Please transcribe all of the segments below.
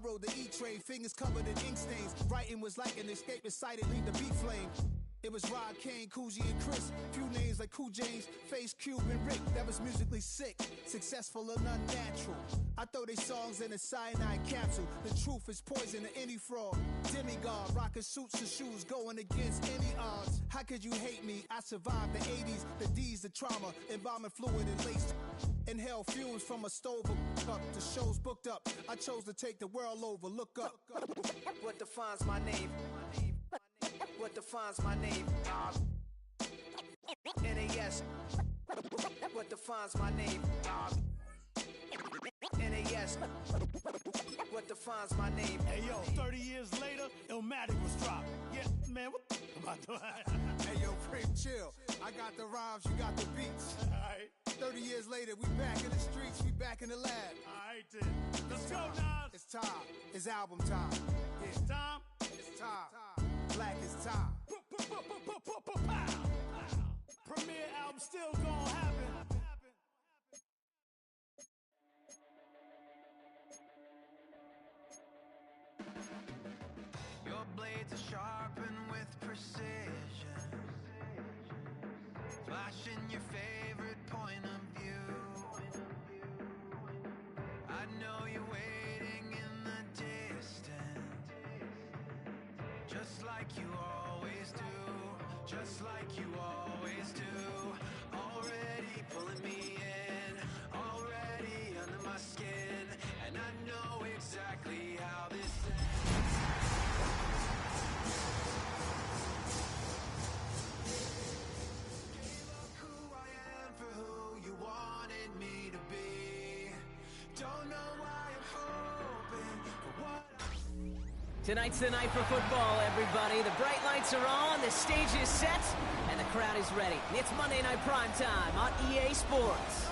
rode the E-train, fingers covered in ink stains. Writing was like an escape inside it, leave the beat flame. It was Rod, Kane, Coogee, and Chris. Few names like Cool James, Face, Cube, and Rick. That was musically sick, successful and unnatural. I throw they songs in a cyanide capsule. The truth is poison to any fraud. Demigod, rocking suits and shoes, going against any odds. How could you hate me? I survived the 80s, the D's, the trauma, embalming fluid and laced. Inhale fumes from a stove up. The show's booked up. I chose to take the world over. Look up. What defines my name? What defines my name? NAS. What defines my name? NAS. What defines my name? Hey yo, 30 years later, Illmatic was dropped. Yeah, man, what the about to Hey yo, Prim, chill. I got the rhymes, you got the beats. Alright. 30 years later, we back in the streets, we back in the lab. Alright then. Let's go, Nas. It's time. It's album time. Yeah. It's time. It's time. Black is time. Premiere album still gonna happen. Your blades are sharpened with precision, flashing your favorite point of view. I know you're waiting in the distance, just like you always do, just like you always do. Already pulling me in, already under my skin, and I know exactly how this ends. Wanted me to be. Don't know why I'm hoping for what. Tonight's the night for football, everybody. The bright lights are on, the stage is set, and the crowd is ready. It's Monday Night Primetime on EA Sports.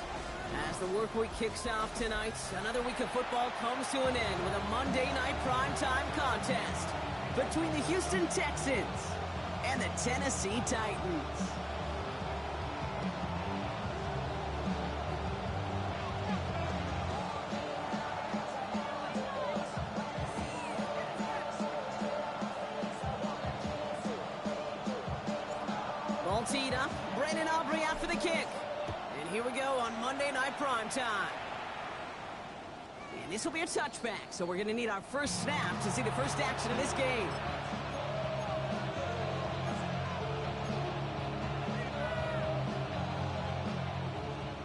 As the work week kicks off tonight, another week of football comes to an end with a Monday Night Primetime contest between the Houston Texans and the Tennessee Titans. Ball teed up, Brandon Aubrey after the kick. And here we go on Monday Night Primetime. And this will be a touchback, so we're going to need our first snap to see the first action of this game.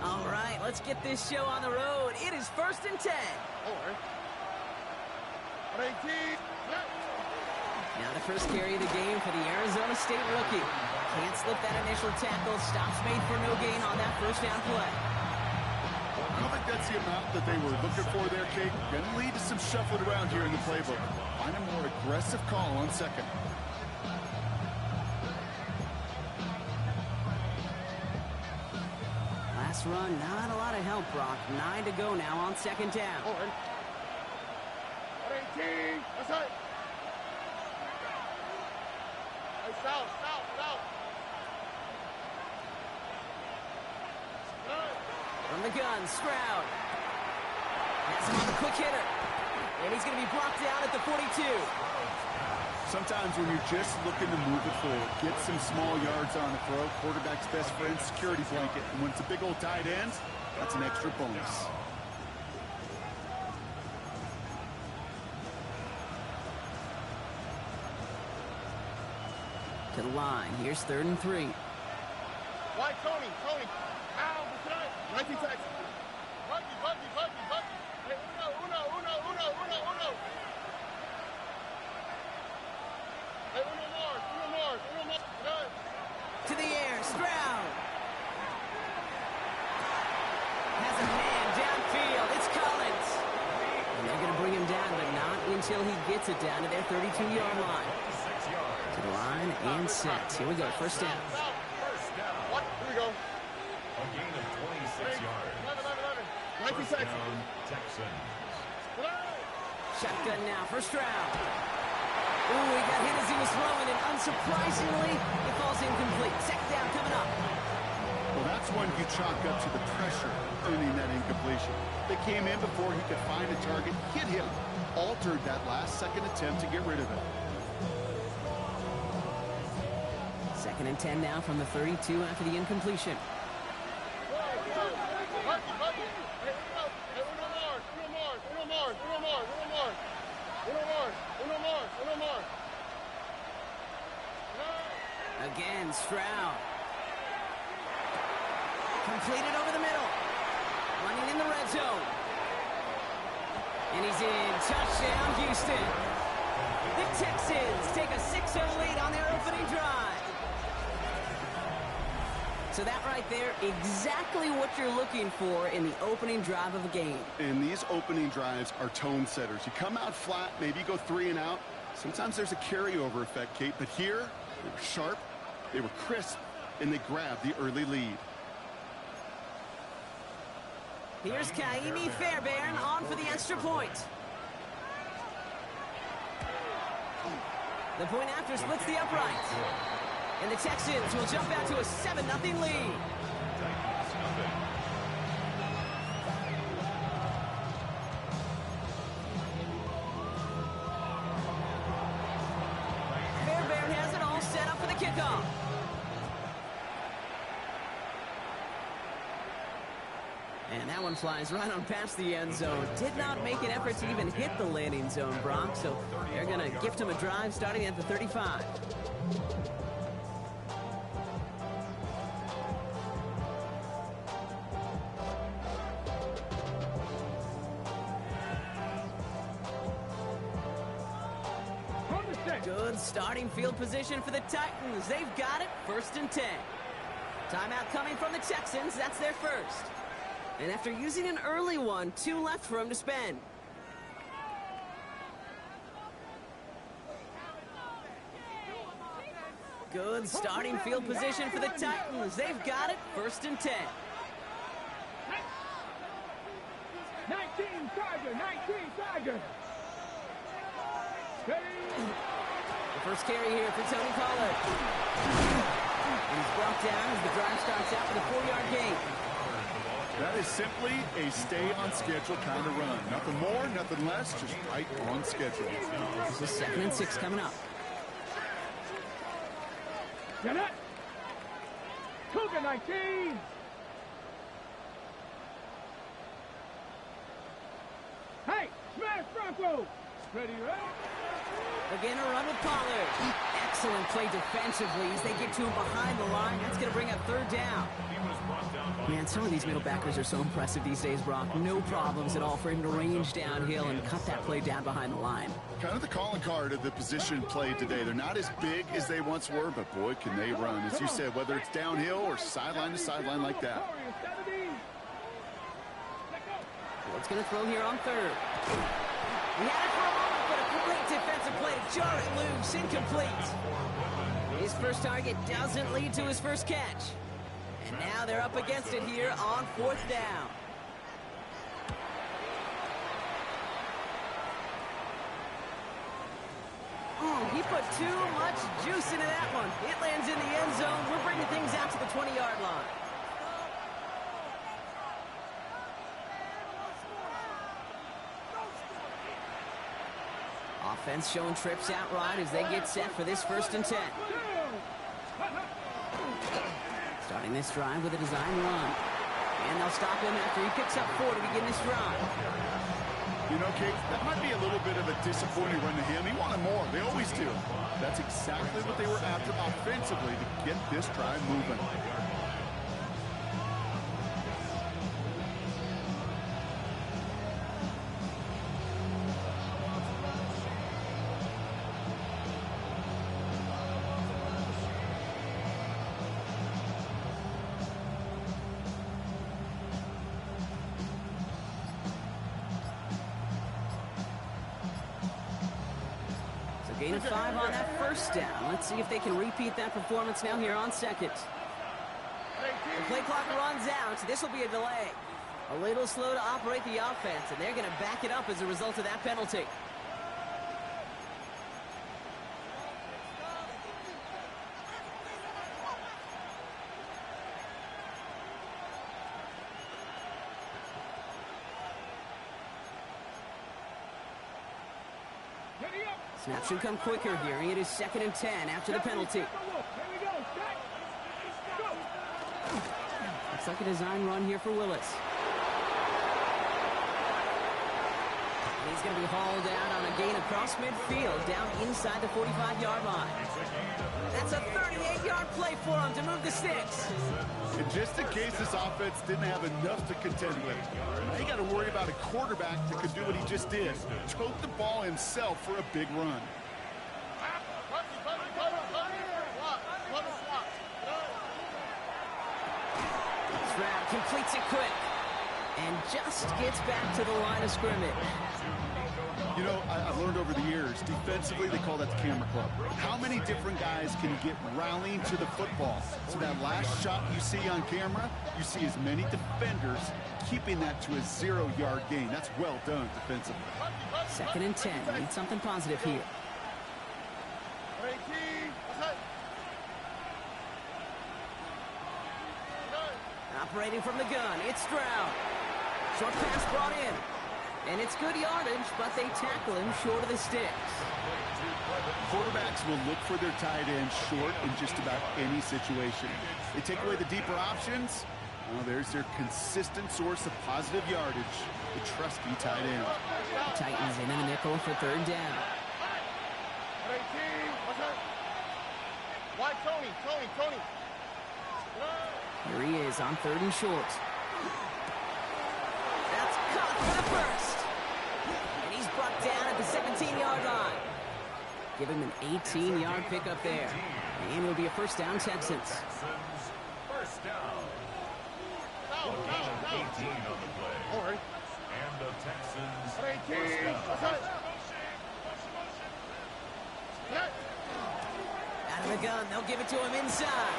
All right, let's get this show on the road. It is 1st and 10. Now the first carry of the game for the Arizona State rookie. Can't slip that initial tackle. Stops made for no gain on that first down play. I don't think that's the amount that they were looking for there, Kate. Going to lead to some shuffling around here in the playbook. Find a more aggressive call on second. Last run, not a lot of help, Brock. 9 to go now on second down. From the gun, Stroud. Has him on the quick hitter. And he's going to be blocked down at the 42. Sometimes when you're just looking to move it forward, get some small yards on the throw, quarterback's best friend, security blanket. And when it's a big old tight end, that's an extra bonus. To the line. Here's 3rd and 3. Why, Tony? Ow, tonight. 19 seconds. Buggy. Hey, uno. Hey, uno more. Good. To the air, Stroud. Has a man downfield. It's Collins. And they're going to bring him down, but not until he gets it down to their 32-yard line. To the line and set. Here we go, first down. What? Here we go. A gain of 26 yards. 19 seconds. Texans. Shotgun now for Stroud. Ooh, he got hit as he was throwing, and unsurprisingly, it falls incomplete. Second down coming up. Well, that's one you chalk up to the pressure earning that incompletion. They came in before he could find a target, hit him, altered that last-second attempt to get rid of it. 2nd and 10 now from the 32 after the incompletion. Again, Stroud. Completed over the middle. Running in the red zone. And he's in. Touchdown, Houston. The Texans take a 6-0 lead on their opening drive. So that right there, exactly what you're looking for in the opening drive of a game. And these opening drives are tone setters. You come out flat, maybe you go 3 and out. Sometimes there's a carryover effect, Kate, but here they were sharp, they were crisp, and they grabbed the early lead. Here's Kaimi Fairbairn on for the extra point. The point after splits the upright. And the Texans will jump out to a 7-0 lead. Fairbairn has it all set up for the kickoff. And that one flies right on past the end zone. Did not make an effort to even hit the landing zone, Brock. So they're going to gift him a drive starting at the 35. Good starting field position for the Titans. They've got it, 1st and 10. Timeout coming from the Texans. That's their first. And after using an early one, 2 left for him to spend. Good starting field position for the Titans. They've got it, 1st and 10. 19 Tiger. The first carry here for Tony Pollard. And he's brought down as the drive starts out with a 4-yard gain. That is simply a stay-on-schedule kind of run. Nothing more, nothing less, just right on schedule. This is 2nd and 6 coming up. Get it! Cougar 19! Hey, smash Bronco! Ready, right? Again, a run with Pollard. Excellent play defensively as they get to him behind the line. That's going to bring up 3rd down. Man, some of these middle backers are so impressive these days, Brock. No problems at all for him to range downhill and cut that play down behind the line. Kind of the calling card of the position played today. They're not as big as they once were, but boy, can they run. As you said, whether it's downhill or sideline to sideline like that. What's going to throw here on 3rd? He had it for a moment, but a great defensive play to jar it loose, incomplete. His first target doesn't lead to his first catch. And now they're up against it here on 4th down. He put too much juice into that one. It lands in the end zone. We're bringing things out to the 20-yard line. Offense showing trips out right as they get set for this 1st and 10. Starting this drive with a design run. And they'll stop him after he picks up 4 to begin this drive. You know, Kate, that might be a little bit of a disappointing run to him. He wanted more. They always do. That's exactly what they were after offensively to get this drive moving. Gain of 5 on that 1st down. Let's see if they can repeat that performance now here on 2nd. The play clock runs out. This will be a delay. A little slow to operate the offense, and they're going to back it up as a result of that penalty. Ready up. Snap should come quicker here. It is 2nd and 10 after the penalty. Here we go. Set. Go. Looks like a design run here for Willis. And he's going to be hauled out on a gain across midfield, down inside the 45-yard line. That's a 38-yard play for him to move the sticks. And just in case this offense didn't have enough to contend with, now you got to worry about a quarterback that could do what he just did, tote the ball himself for a big run. Stroud completes it quick and just gets back to the line of scrimmage. You know, I've learned over the years, defensively, they call that the camera club. How many different guys can you get rallying to the football? So that last shot you see on camera, you see as many defenders keeping that to a 0-yard gain. That's well done defensively. 2nd and 10. Need something positive here. Operating from the gun, it's Stroud. Short pass brought in. And it's good yardage, but they tackle him short of the sticks. Quarterbacks will look for their tight end short in just about any situation. They take away the deeper options. Well, there's their consistent source of positive yardage, the trusty tight end. Titans in a nickel for 3rd down. Here he is on 3rd and short. That's caught for the first. And he's brought down at the 17-yard line. Give him an 18-yard pickup there. And it'll be a 1st down, Texans. First down. A gain of 18 on the play. And the Texans first down. Out of the gun, they'll give it to him inside.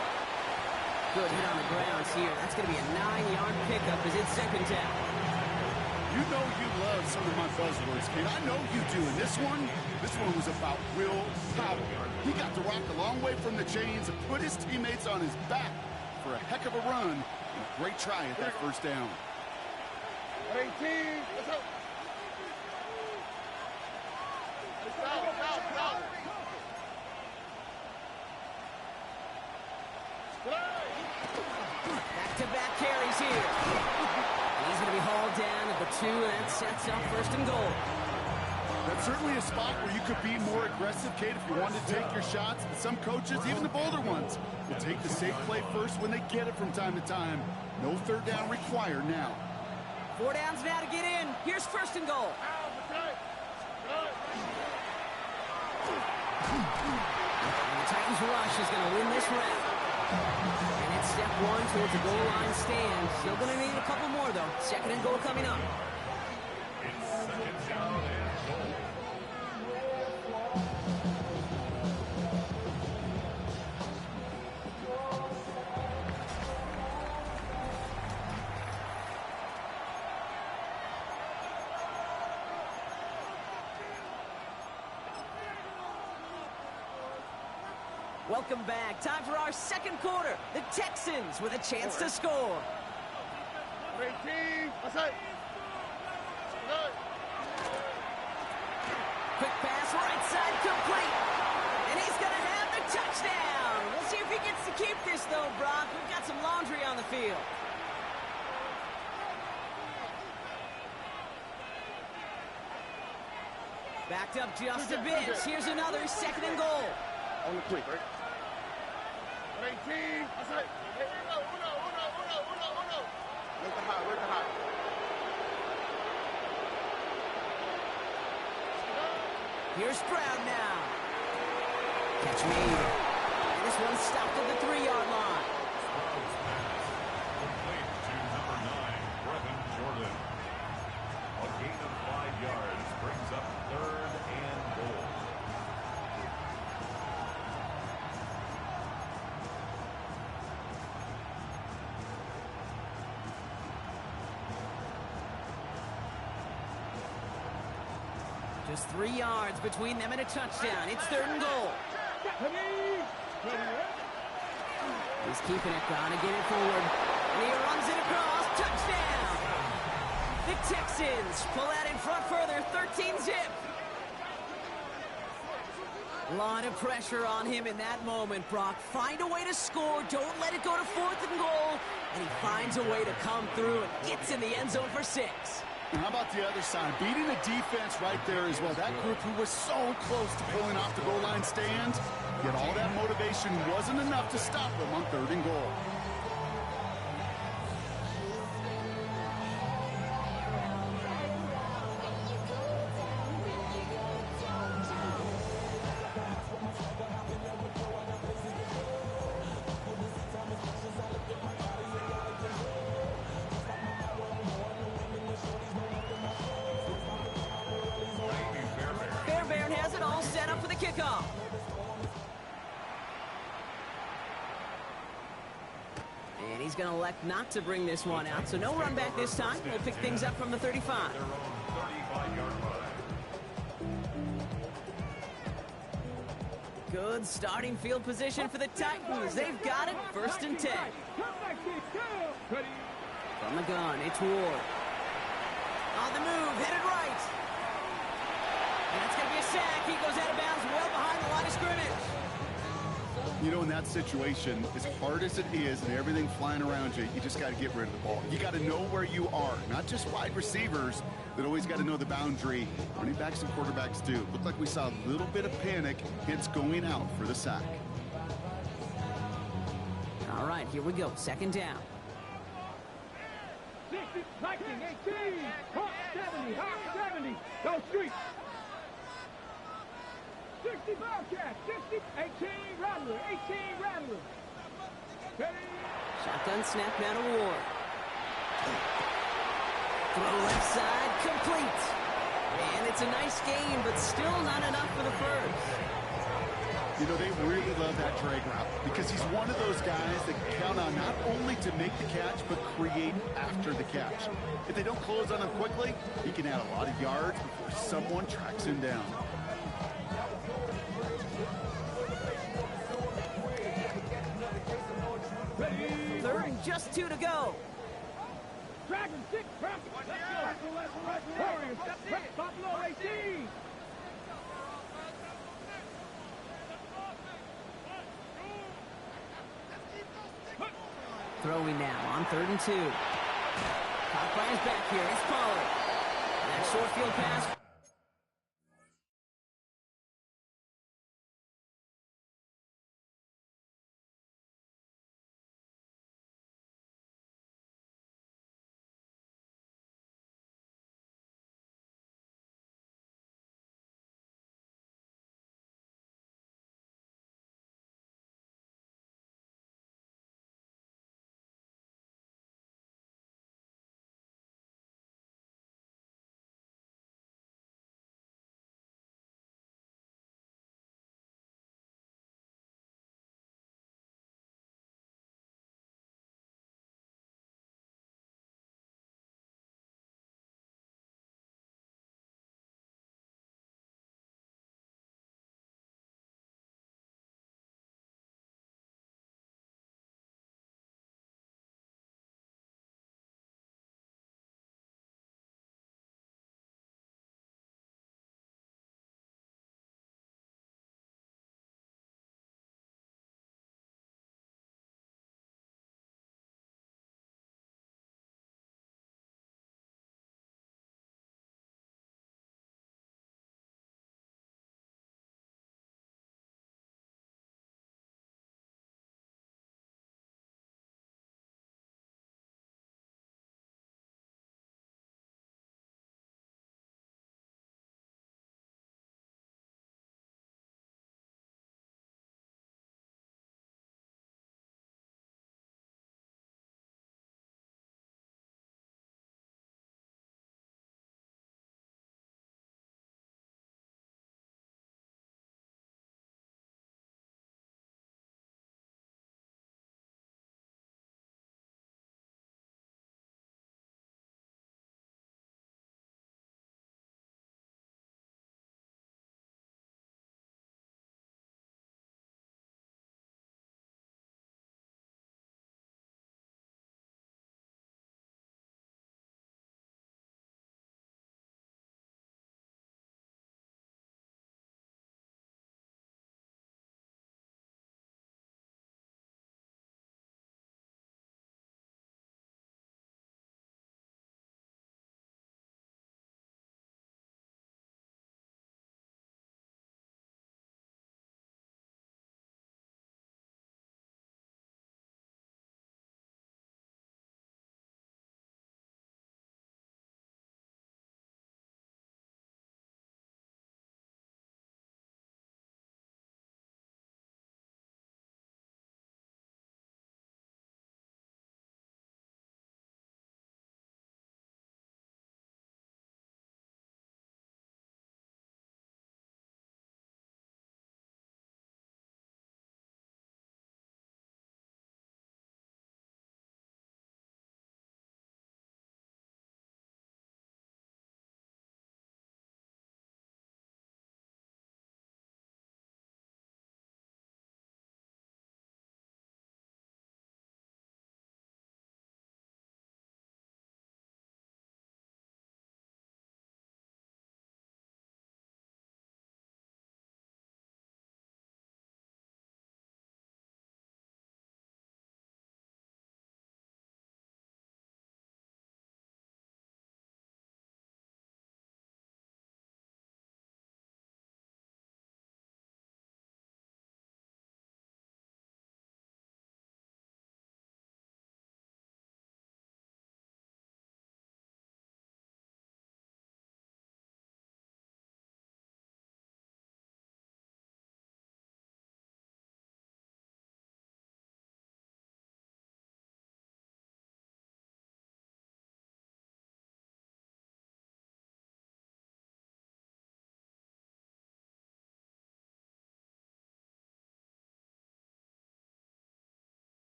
Good hit on the ground here. That's going to be a 9-yard pickup as it's 2nd down. You know you love some of my buzzwords, kid. I know you do. And this one was about will power. He got to rock a long way from the chains and put his teammates on his back for a heck of a run and a great try at that 1st down. 18. Let's go. Back-to-back carries here. And he's going to be hauled down at the 2, and that sets up 1st and goal. That's certainly a spot where you could be more aggressive, Kate, if you wanted to take your shots. And some coaches, even the bolder ones, will take the safe play first when they get it from time to time. No 3rd down required now. 4 downs now to get in. Here's 1st and goal. And the Titans rush is going to win this round. And it's step 1 towards the goal line stand. Still going to need a couple more, though. 2nd and goal coming up. It's 2nd down and goal. Welcome back. Time for our 2nd quarter. The Texans with a chance to score. 18. Let's go. Quick pass, right side, complete. And he's going to have the touchdown. We'll see if he gets to keep this, though, Brock. We've got some laundry on the field. Backed up just a bit. Here's another 2nd and goal. On the quick, right? 18. Let's go. Work the high, work the high. Here's Stroud now. Catch made. And this one stopped at the 3-yard line. Stroud's pass complete to number 9, Brevin Jordan. A gain of 5 yards brings up 3rd and goal. Just 3 yards between them and a touchdown. It's 3rd and goal. He's keeping it, gonna get it forward. And he runs it across. Touchdown! The Texans pull out in front further, 13-zip. A lot of pressure on him in that moment, Brock. Find a way to score. Don't let it go to 4th and goal. And he finds a way to come through and gets in the end zone for 6. And how about the other side? Beating the defense right there as well. That group who was so close to pulling off the goal line stand, yet all that motivation wasn't enough to stop them on 3rd and goal. Fairbairn has it all set up for the kickoff. And he's going to elect not to bring this one out, so no run back this time. We'll pick things up from the 35. Their own 35-yard line. Good starting field position for the Titans. They've got it, 1st and 10. From the gun, it's Ward. On the move, headed right. And it's going to be a sack. He goes out of bounds well behind the line of scrimmage. You know, in that situation, as hard as it is and everything flying around you, you just got to get rid of the ball. You got to know where you are. Not just wide receivers that always got to know the boundary. Running backs and quarterbacks do. Looked like we saw a little bit of panic, hence going out for the sack. All right, here we go. 2nd down. 60, 19, 18, Hawk 70, Hawk 70, go street. 60 Bobcat, 60, 18 Rattler, 18 Rattler. Shotgun snap now to Ward. Throw left side, complete. And it's a nice gain, but still not enough for the first. You know, they really love that drag route because he's one of those guys that count on not only to make the catch, but create after the catch. If they don't close on him quickly, he can add a lot of yards before someone tracks him down. Third and just 2 to go. Dragon 6, prep. Let's go. Warriors, prep, Buffalo 18. Throwing now on 3rd and 2. Caught by his back here. It's Pollard. That short field pass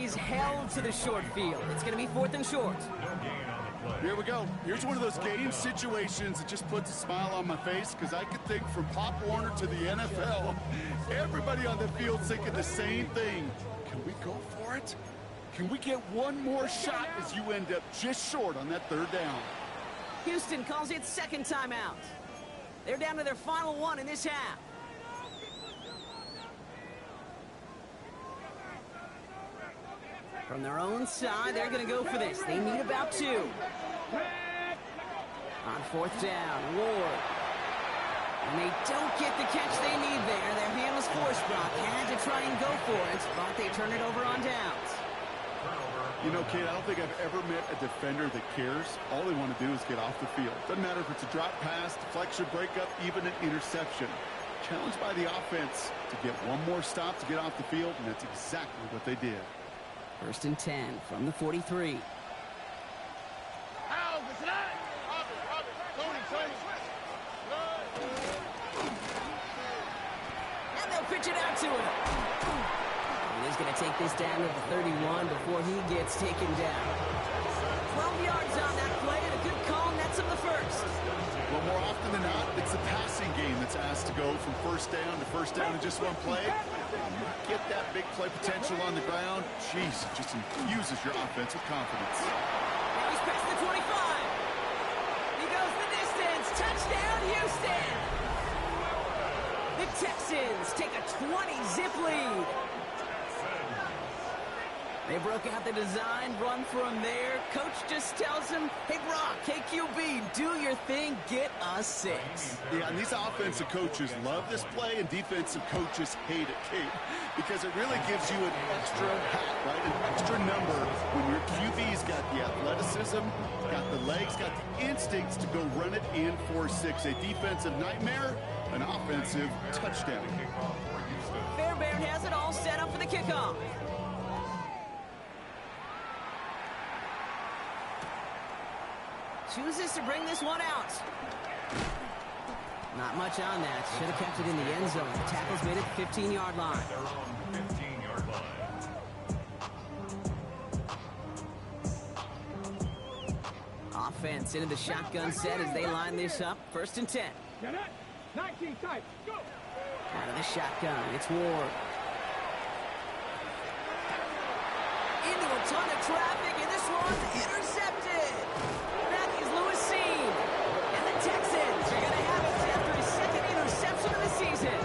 is held to the short field. It's going to be 4th and short. Here we go. Here's one of those game situations that just puts a smile on my face because I could think from Pop Warner to the NFL, everybody on the field thinking the same thing. Can we go for it? Can we get one more shot as you end up just short on that 3rd down? Houston calls it 2nd timeout. They're down to their final one in this half. From their own side, they're going to go for this. They need about 2. On 4th down, Ward. And they don't get the catch they need there. Their hand was forced, Brock. Had to try and go for it, but they turn it over on downs. You know, Kate, I don't think I've ever met a defender that cares. All they want to do is get off the field. Doesn't matter if it's a drop pass, deflection, breakup, even an interception. Challenged by the offense to get one more stop to get off the field, and that's exactly what they did. 1st and 10 from the 43. And they'll pitch it out to him. And he's going to take this down to the 31 before he gets taken down. 12 yards on that play, and a good call nets him the 1st. Well, more often than not, it's the passing game that's asked to go from 1st down in just one play. Get that big play potential on the ground. Jeez, it just infuses your offense with confidence. Now he's past the 25. He goes the distance. Touchdown, Houston. The Texans take a 20-zip lead. They broke out the design, run from there. Coach just tells him, hey, Brock, hey, QB, do your thing, get a 6. Yeah, and these offensive coaches love this play, and defensive coaches hate it, Kate, because it really gives you an extra hat, right, an extra number when your QB's got the athleticism, got the legs, got the instincts to go run it in for 6. A defensive nightmare, an offensive touchdown. Fairbairn has it all set up for the kickoff. Chooses to bring this one out. Not much on that. Should have kept it in the end zone. The tackle's made at the 15-yard line. They're on 15-yard line. Offense into the shotgun set as they line this up. 1st and 10. 19 tight. Go. Out of the shotgun. It's Ward. Into a ton of traffic, and this one's intercepted. That is Lewis Seen. And the Texans are going to have it after his 2nd interception of the season.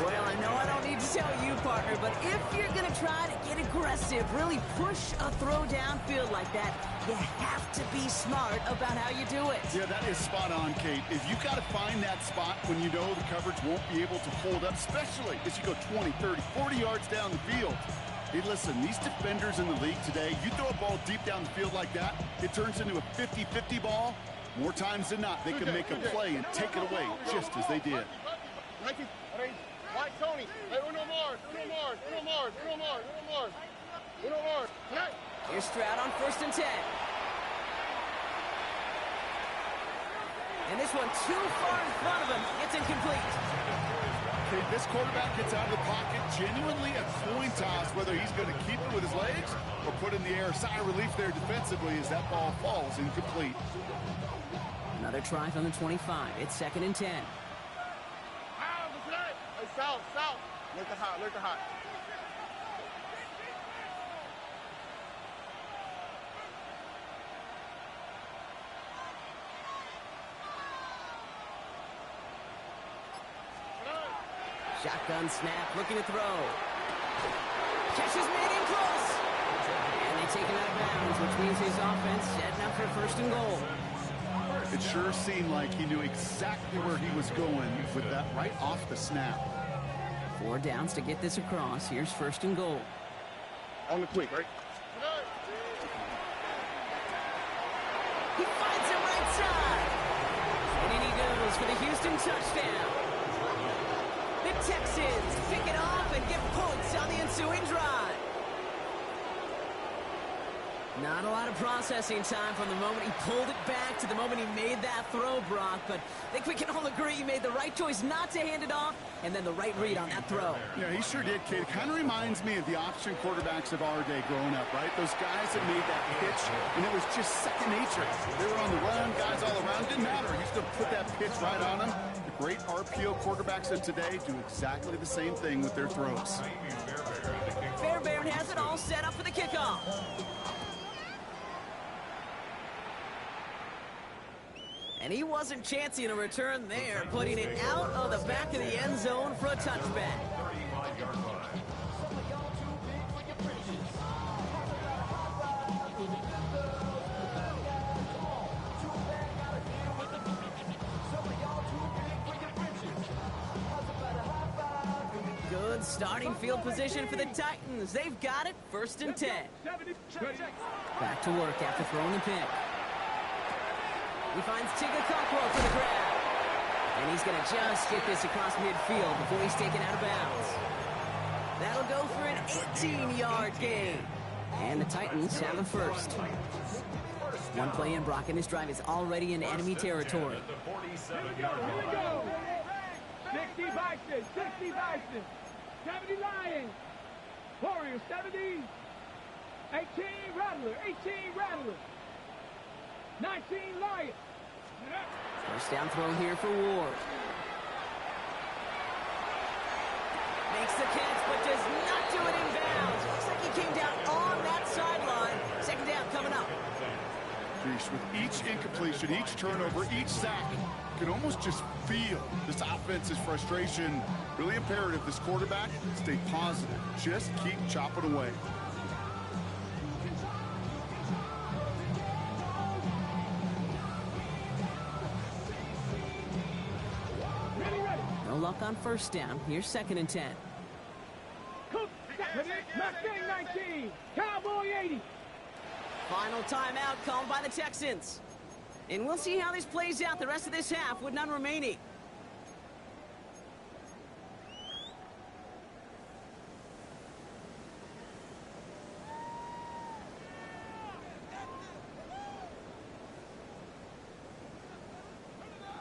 Well, I know I don't need to tell you, partner, but if you're going to try to get aggressive, really push a throw downfield like that, you have to be smart about how you do it. Yeah, that is spot on, Kate. If you've got to find that spot when you know the coverage won't be able to hold up, especially as you go 20, 30, 40 yards down the field. Hey, listen, these defenders in the league today, you throw a ball deep down the field like that, it turns into a 50-50 ball. More times than not, they can make a play and take it away, just as they did. White Tony. Uno more. Here's Stroud on 1st and 10. And this one too far in front of him. It's incomplete. Okay, this quarterback gets out of the pocket, genuinely a coin toss, whether he's going to keep it with his legs or put in the air. Sigh of relief there defensively as that ball falls incomplete. Another try from the 25. It's 2nd and 10. Hey, south. Look at hot. Shotgun snap, looking to throw. Catch is made in close. And they take him out of bounds, which means his offense setting up for 1st and goal. It sure seemed like he knew exactly where he was going with that right off the snap. 4 downs to get this across. Here's 1st and goal. On the quick, right? He finds him right side. And in he goes for the Houston touchdown. The Texans pick it off and get points on the ensuing drive. Not a lot of processing time from the moment he pulled it back to the moment he made that throw, Brock. But I think we can all agree he made the right choice not to hand it off, and then the right read on that throw. Yeah, he sure did, Kate. It kind of reminds me of the option quarterbacks of our day growing up, right? Those guys that made that pitch, and it was just second nature. They were on the run, guys all around. Didn't matter. He used to put that pitch right on them. The great RPO quarterbacks of today do exactly the same thing with their throws. Fairbairn has it all set up for the kickoff. And he wasn't chancing a return there, putting it out of the back of the end zone for a touchback. 35-yard line. Good starting field position for the Titans. They've got it, 1st and 10. Back to work after throwing the pick. He finds Tigger Cockrell for the grab. And he's going to just get this across midfield before he's taken out of bounds. That'll go for an 18-yard gain. And the Titans have a first. One play in, Brock, and this drive is already in enemy territory. At the 47-yard Here we line. go. 60 Bison, 60 Bison, 70 Lions, Warriors 70, 18 Rattler, 18 Rattler, 19 Lions. First down throw here for Ward. Makes the catch, but does not do it in bounds. Looks like he came down on that sideline. Second down coming up. With each incompletion, each turnover, each sack, you can almost just feel this offense's frustration. Really imperative this quarterback stay positive. Just keep chopping away. No luck on first down. Here's 2nd and 10. Mustang 19, Cowboy 80. Final timeout called by the Texans. And we'll see how this plays out the rest of this half with none remaining.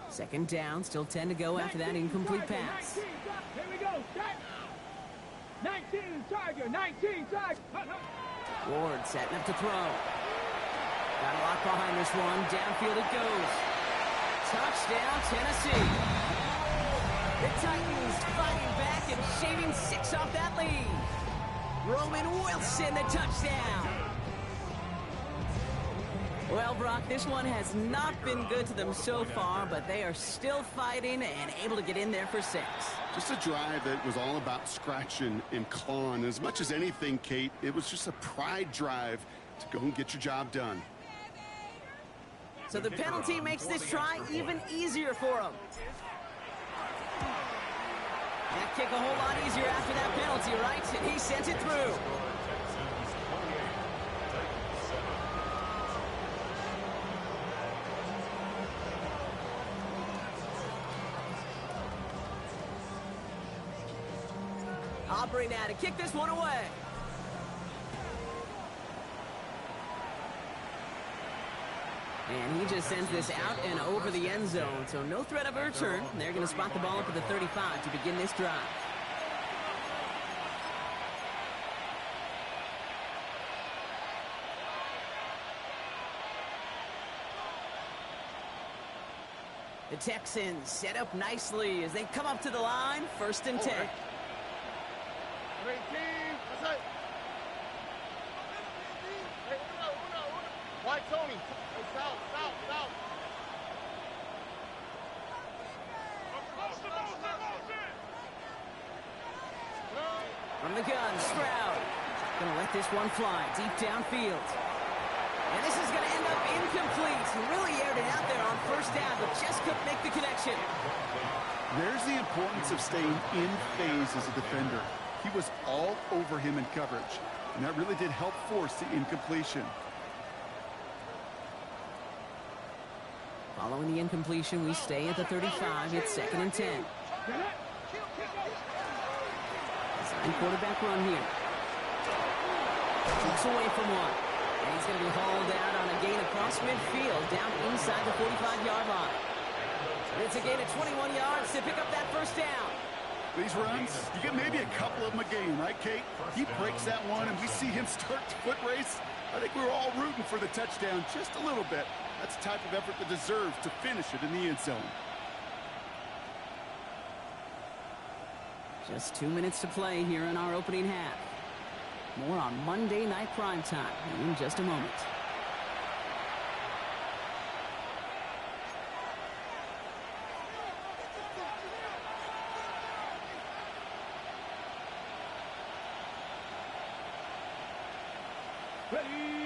Second down, still 10 to go after that incomplete pass. 19, here we go. 19 Tiger, 19 Tiger. Ward setting up to throw. Got a lot behind this one. Downfield it goes. Touchdown, Tennessee. The Titans fighting back and shaving 6 off that lead. Roman Wilson, the touchdown. Well, Brock, this one has not been good to them so far, but they are still fighting and able to get in there for 6. Just a drive that was all about scratching and clawing. As much as anything, Kate, it was just a pride drive to go and get your job done. So the penalty makes this try even easier for him. That kick a whole lot easier after that penalty, right? And he sent it through. Aubrey now to kick this one away. And he just sends this out and over the end zone, so no threat of a return. They're going to spot the ball up at the 35 to begin this drive. The Texans set up nicely as they come up to the line, 1st and 10. Why Tony? South. From the gun, Stroud. Gonna let this one fly deep downfield. And this is gonna end up incomplete. He really aired it out there on 1st down, but just couldn't make the connection. There's the importance of staying in phase as a defender. He was all over him in coverage, and that really did help force the incompletion. Following the incompletion, we stay at the 35. It's 2nd and 10. Design quarterback run here. Takes away from one. And he's going to be hauled out on a gain across midfield, down inside the 45-yard line. It's a gain of 21 yards to pick up that first down. These runs, you get maybe a couple of them a game, right, Kate? He breaks that one, and we see him start the foot race. I think we were all rooting for the touchdown just a little bit. That's the type of effort that deserves to finish it in the end zone. Just 2 minutes to play here in our opening half. More on Monday Night Primetime in just a moment.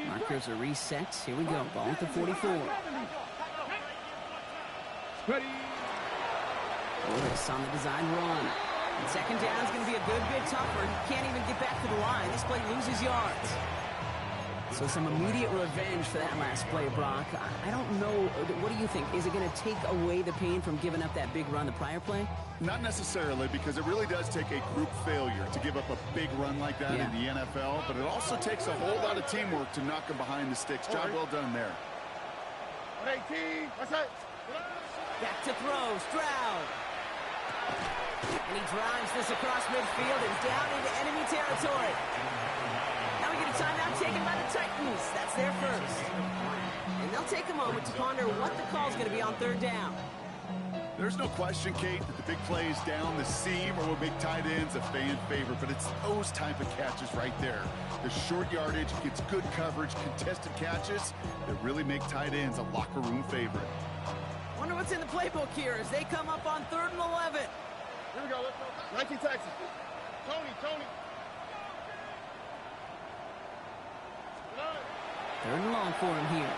Markers are reset. Here we go. Ball at the 44. Lewis on the design run. And second down is going to be a good bit tougher. He can't even get back to the line. This play loses yards. So some immediate revenge for that last play, Brock. I don't know. What do you think? Is it going to take away the pain from giving up that big run the prior play? Not necessarily, because it really does take a group failure to give up a big run like that in the NFL, but it also takes a whole lot of teamwork to knock him behind the sticks. Job well done there. 18, what's that? Back to throw, Stroud. And he drives this across midfield and down into enemy territory. Now we get a timeout taken by the Titans. That's their first. And they'll take a moment to ponder what the call's going to be on third down. There's no question, Kate, that the big plays down the seam or will make tight ends a fan favorite, but it's those type of catches right there. The short yardage gets good coverage, contested catches that really make tight ends a locker room favorite. Wonder what's in the playbook here as they come up on 3rd and 11. Here we go, let's go. 19 Texas. Tony. 3rd and long for him here.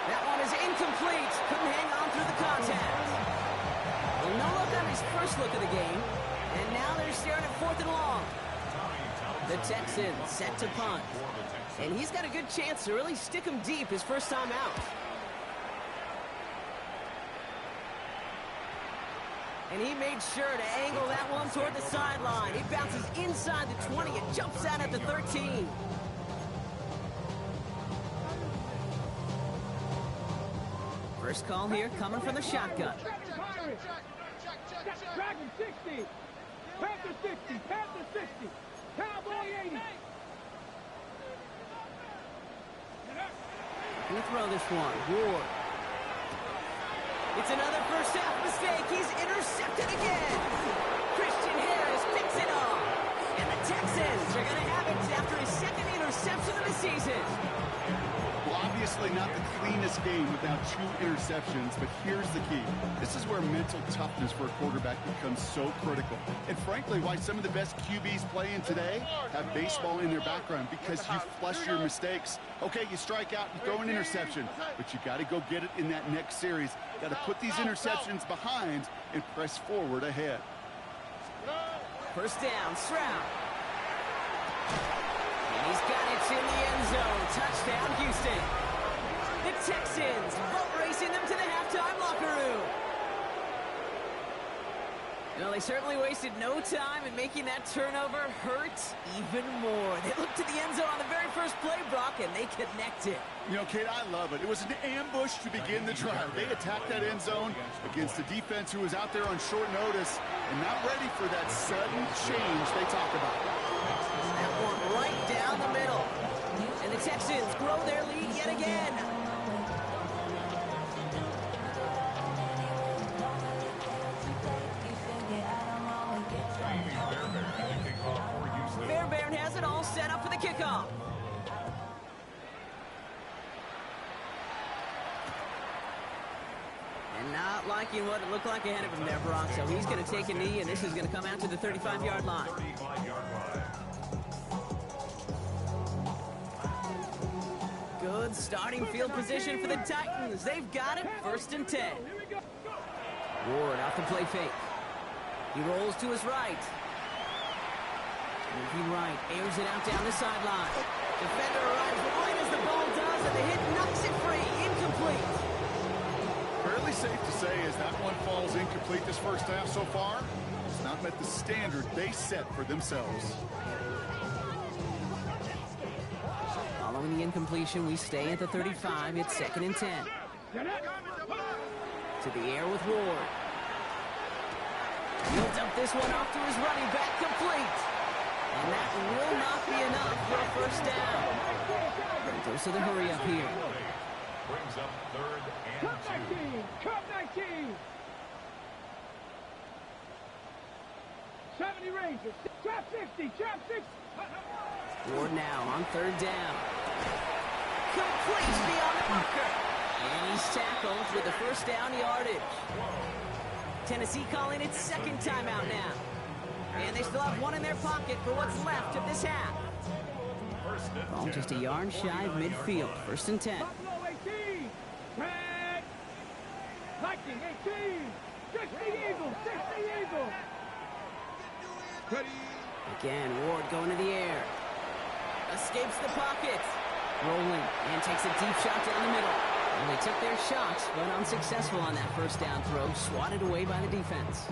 That one is incomplete. Couldn't hang on through the contact. Well, no look on his first look of the game. And now they're staring at 4th and long. The Texans set to punt. And he's got a good chance to really stick him deep his first time out. And he made sure to angle that one toward the sideline. It bounces inside the 20 and jumps out at the 13. First call here coming from the shotgun. Dragon 60. Panther 60. Panther 60. Cowboy 80. He'll throw this one. Ward. It's another first half mistake. He's intercepted again. Christian Harris picks it off. And the Texans are going to have it after his second interception of the season. Well, obviously not the cleanest game without 2 interceptions, but here's the key. This is where mental toughness for a quarterback becomes so critical. And frankly, why some of the best QBs playing today have baseball in their background, because you flush your mistakes. Okay, you strike out, you throw an interception, but you got to go get it in that next series. Got to put these interceptions behind and press forward ahead. First down, Stroud. And he's got it in the end zone. Touchdown, Houston. The Texans boat racing them to the halftime locker room. Well, they certainly wasted no time in making that turnover hurt even more. They looked to the end zone on the very first play, Brock, and they connected. You know, Kate, I love it. It was an ambush to begin the drive. They attacked that end zone against a defense who was out there on short notice and not ready for that sudden change they talk about. That one right down the middle. And the Texans grow their lead yet again. Fairbairn has it all set up for the kickoff. And not liking what it looked like ahead of him there, Brock. So he's going to take a knee, and this is going to come out to the 35-yard line. Good starting field position for the Titans. They've got it, 1st and 10. Ward off the play fake. He rolls to his right. Moving right, airs it out down the sideline. Defender arrives right as the ball does, and the hit knocks it free. Incomplete. Fairly safe to say as that one falls incomplete this first half so far, it's not met the standard they set for themselves. Following the incompletion, we stay at the 35. It's 2nd and 10. To the air with Ward. He'll dump this one off to his running back, complete. And that will not be enough for a first down. And goes to the hurry up here. Brings up 3rd and 2. Cup 19. 70 Rangers. Trap 60. Trap 60. Ward now on 3rd down. Complete beyond the marker. And he's tackled with the first down yardage. Tennessee calling its 2nd timeout now. And they still have one in their pocket for what's left of this half. Ball just a yard shy of midfield. 1st and 10. Buffalo 18. Red. Viking 18. 60 Eagles. 60 Eagles. Ready. Again, Ward going to the air. Escapes the pocket. Rolling and takes a deep shot down the middle. And they took their shots, but unsuccessful on that first down throw. Swatted away by the defense.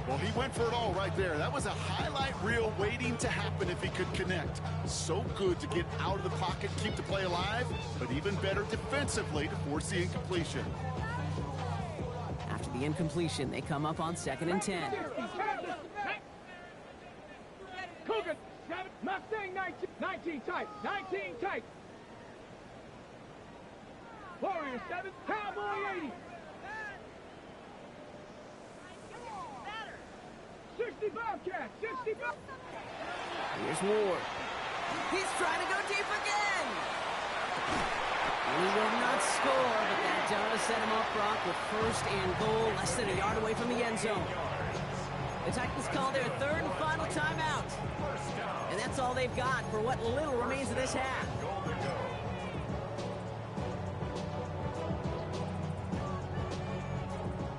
Well, he went for it all right there. That was a highlight reel waiting to happen if he could connect. So good to get out of the pocket, keep the play alive, but even better defensively to force the incompletion. After the incompletion, they come up on 2nd and 10. Cougar, Mustang 19 tight. 19 tight. Warrior 7, Cowboy 80. 60 Bobcat, 60 Bobcat. Here's Ward. He's trying to go deep again. And he will not score, but that does set him up, Brock, with 1st and goal, less than a yard away from the end zone. The Titans call their 3rd and final timeout. And that's all they've got for what little remains of this half.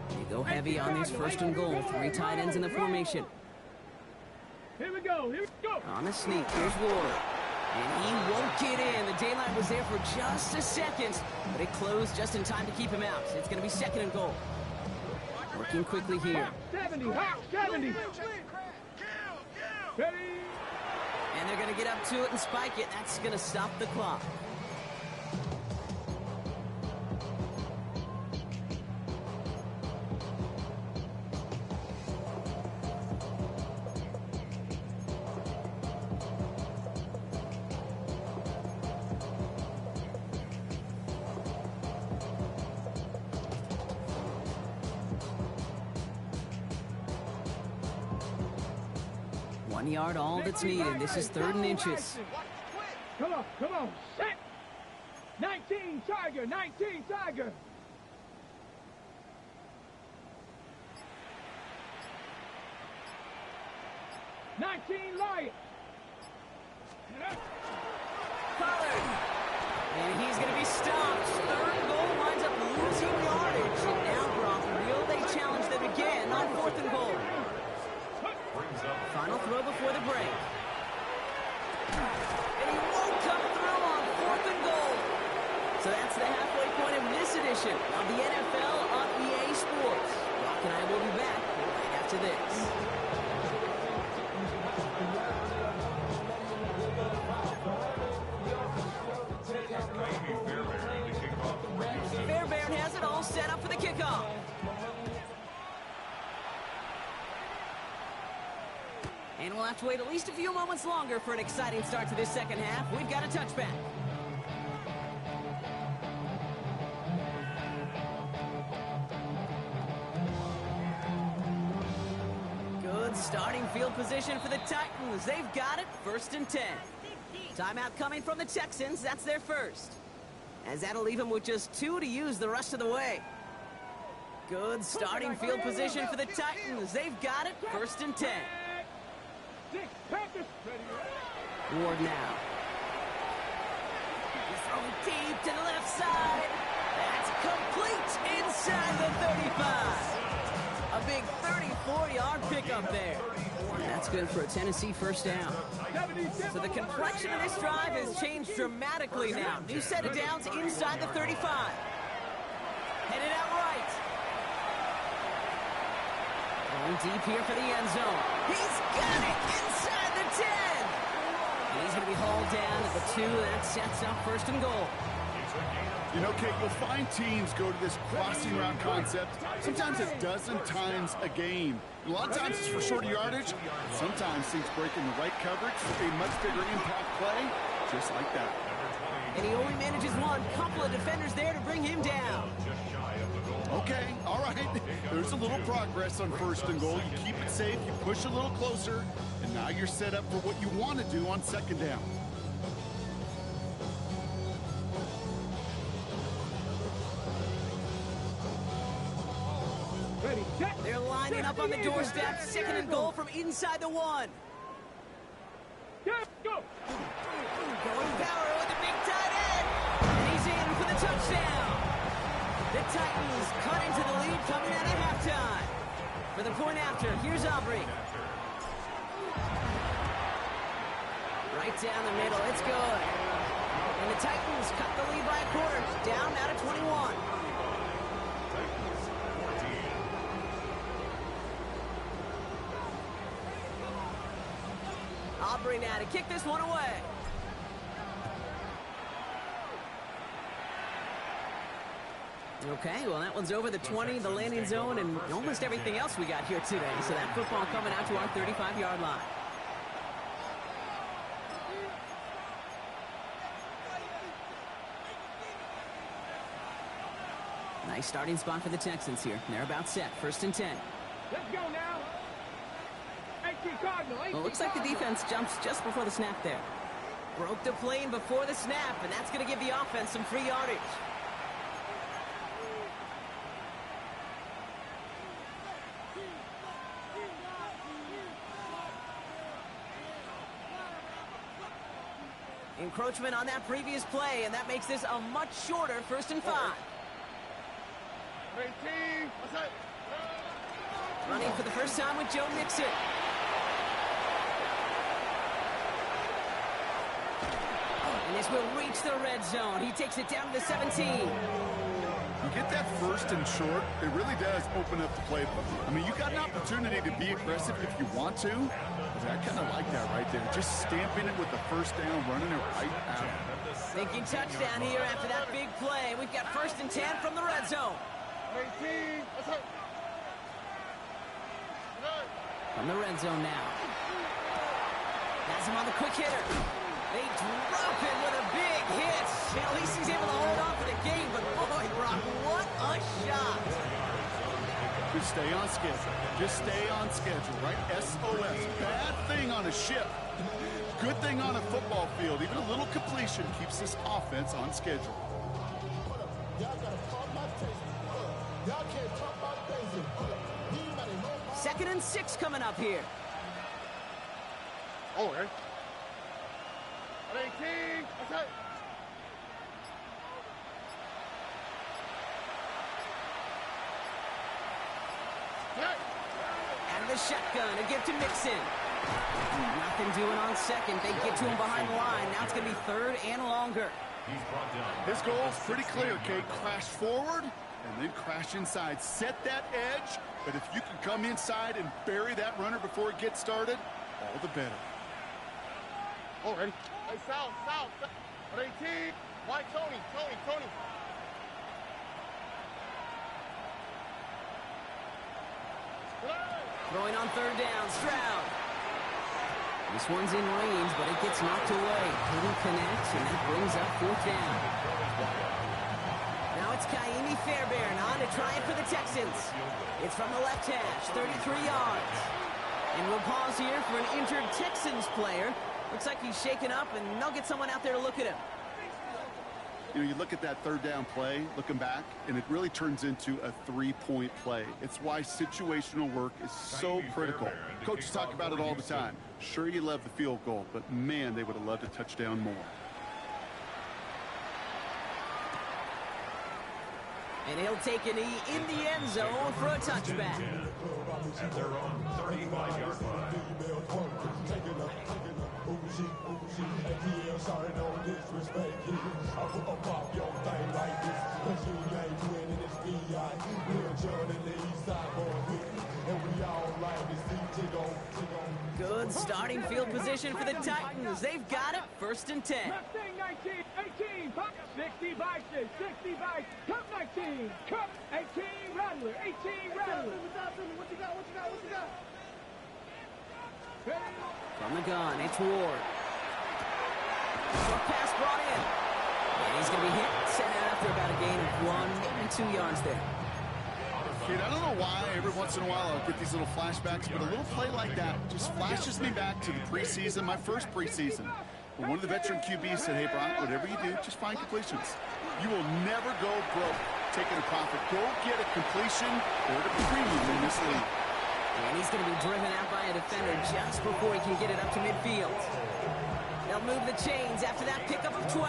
They go heavy on this 1st and goal. 3 tight ends in the formation. Here we go, here we go. On the sneak, here's Ward. And he won't get in. The daylight was there for just a second, but it closed just in time to keep him out. It's going to be 2nd and goal. Working quickly here. 70, 70. Ready. And they're going to get up to it and spike it. That's going to stop the clock. Yard, all that's needed. This is 3rd and inches. Come on, set. 19 Tiger, 19 Tiger. Lion. Pollard. And he's going to be stopped. 3rd and goal winds up losing yardage. And now, Brock, will they challenge them again on 4th and goal? Final throw before the break. And he won't come through on 4th and goal. So that's the halfway point of this edition of the NFL on EA Sports. Brock and I will be back right after this. Fairbairn has it all set up for the kickoff. And we'll have to wait at least a few moments longer for an exciting start to this 2nd half. We've got a touchback. Good starting field position for the Titans. They've got it, 1st and 10. Timeout coming from the Texans. That's their first. As that'll leave them with just 2 to use the rest of the way. Good starting field position for the Titans. They've got it, 1st and 10. Ward now. He's throwing deep to the left side. That's complete inside the 35. A big 34-yard pickup there. And that's good for a Tennessee first down. So the complexion of this drive has changed dramatically now. New set of downs inside the 35. Headed out right. Going deep here for the end zone. He's got it inside the 10. And he's going to be hauled down at the 2. That sets up 1st and goal. You know, Kate, you'll find teams go to this crossing route concept sometimes a dozen times a game. A lot of times it's for shorter yardage. Sometimes things break in the right coverage for a much bigger impact play, just like that. And he only manages one. Couple of defenders there to bring him down. Okay, all right. There's a little progress on 1st and goal. You keep it safe, you push a little closer, and now you're set up for what you want to do on 2nd down. Ready, set. They're lining up on the doorstep. 2nd and goal from inside the 1. Go. Going power with the big tight end. And he's in for the touchdown. The Titans cut into the lead coming out of halftime. For the point after, here's Aubrey. Right down the middle, it's good. And the Titans cut the lead by a quarter. Down out of 21. Aubrey now to kick this one away. Okay, well, that one's over the 20, the landing zone, and almost everything else we got here today. So that football coming out to our 35-yard line. Nice starting spot for the Texans here. They're about set. 1st and 10. Let's go now. 18 Cardinal. Well, looks like the defense jumps just before the snap there. Broke the plane before the snap, and that's going to give the offense some free yardage. Encroachment on that previous play, and that makes this a much shorter 1st and 5. 18. What's that? Running for the first time with Joe Mixon. And this will reach the red zone. He takes it down to the 17. You get that 1st and short, it really does open up the playbook. I mean, you got an opportunity to be aggressive if you want to. I kind of like that right there. Just stamping it with the 1st down, running it right out. Thinking touchdown here after that big play. We've got 1st and 10 from the red zone. 18. What's that? From the red zone now. Has him on the quick hitter. They drop him with a big hit. At least he's able to hold on for the game, but boy, Brock, what a shot. Just stay on schedule. Just stay on schedule, right? SOS. Bad thing on a ship. Good thing on a football field. Even a little completion keeps this offense on schedule. Y'all gotta talk about tasting. Y'all can't talk about tasting. 2nd and 6 coming up here. Oh, okay. 18. What's that? And the shotgun to give to Mixon. Nothing doing on 2nd. They get to him behind the line. Now it's going to be 3rd and longer. His goal is pretty clear, Kate. Crash forward and then crash inside. Set that edge, but if you can come inside and bury that runner before it gets started, all the better. Oh, ready? Hey, South. 18. White Tony. Throwing on 3rd down, Stroud. This one's in range, but it gets knocked away. Couldn't connect, and that brings up 4th down. Now it's Kaimi Fairbairn on to try it for the Texans. It's from the left hash, 33 yards. And we'll pause here for an injured Texans player. Looks like he's shaken up, and they'll get someone out there to look at him. You know, you look at that 3rd down play, looking back, and it really turns into a 3-point play. It's why situational work is so critical. Coaches talk about it all the time. Sure, you love the field goal, but man, they would have loved a touchdown more. And he'll take a knee in the end zone for a touchback. At their own 35-yard line. Sorry, no disrespect. I pop your thing like this. Cause you ain't winning this VI. We're John in the East Side, boy, and we all like this. TJ gon' Good starting field position for the Titans. They've got it, 1st and 10. Mustang 19, 18, pop, 60 Vices, 60 Vices, Cup 19, Cup 18, Rattler, 18, Rattler. What you got? From the gun, it's Ward. Short pass brought in. And he's going to be hit, sent out after about a gain of 1, maybe 2 yards there. Kid, I don't know why every once in a while I'll get these little flashbacks, but a little play like that just flashes me back to the preseason, my first preseason. When one of the veteran QBs said, hey, Brian, whatever you do, just find completions. You will never go broke taking a profit. Go get a completion or a premium in this league. And he's going to be driven out by a defender just before he can get it up to midfield. They'll move the chains after that pickup of 12.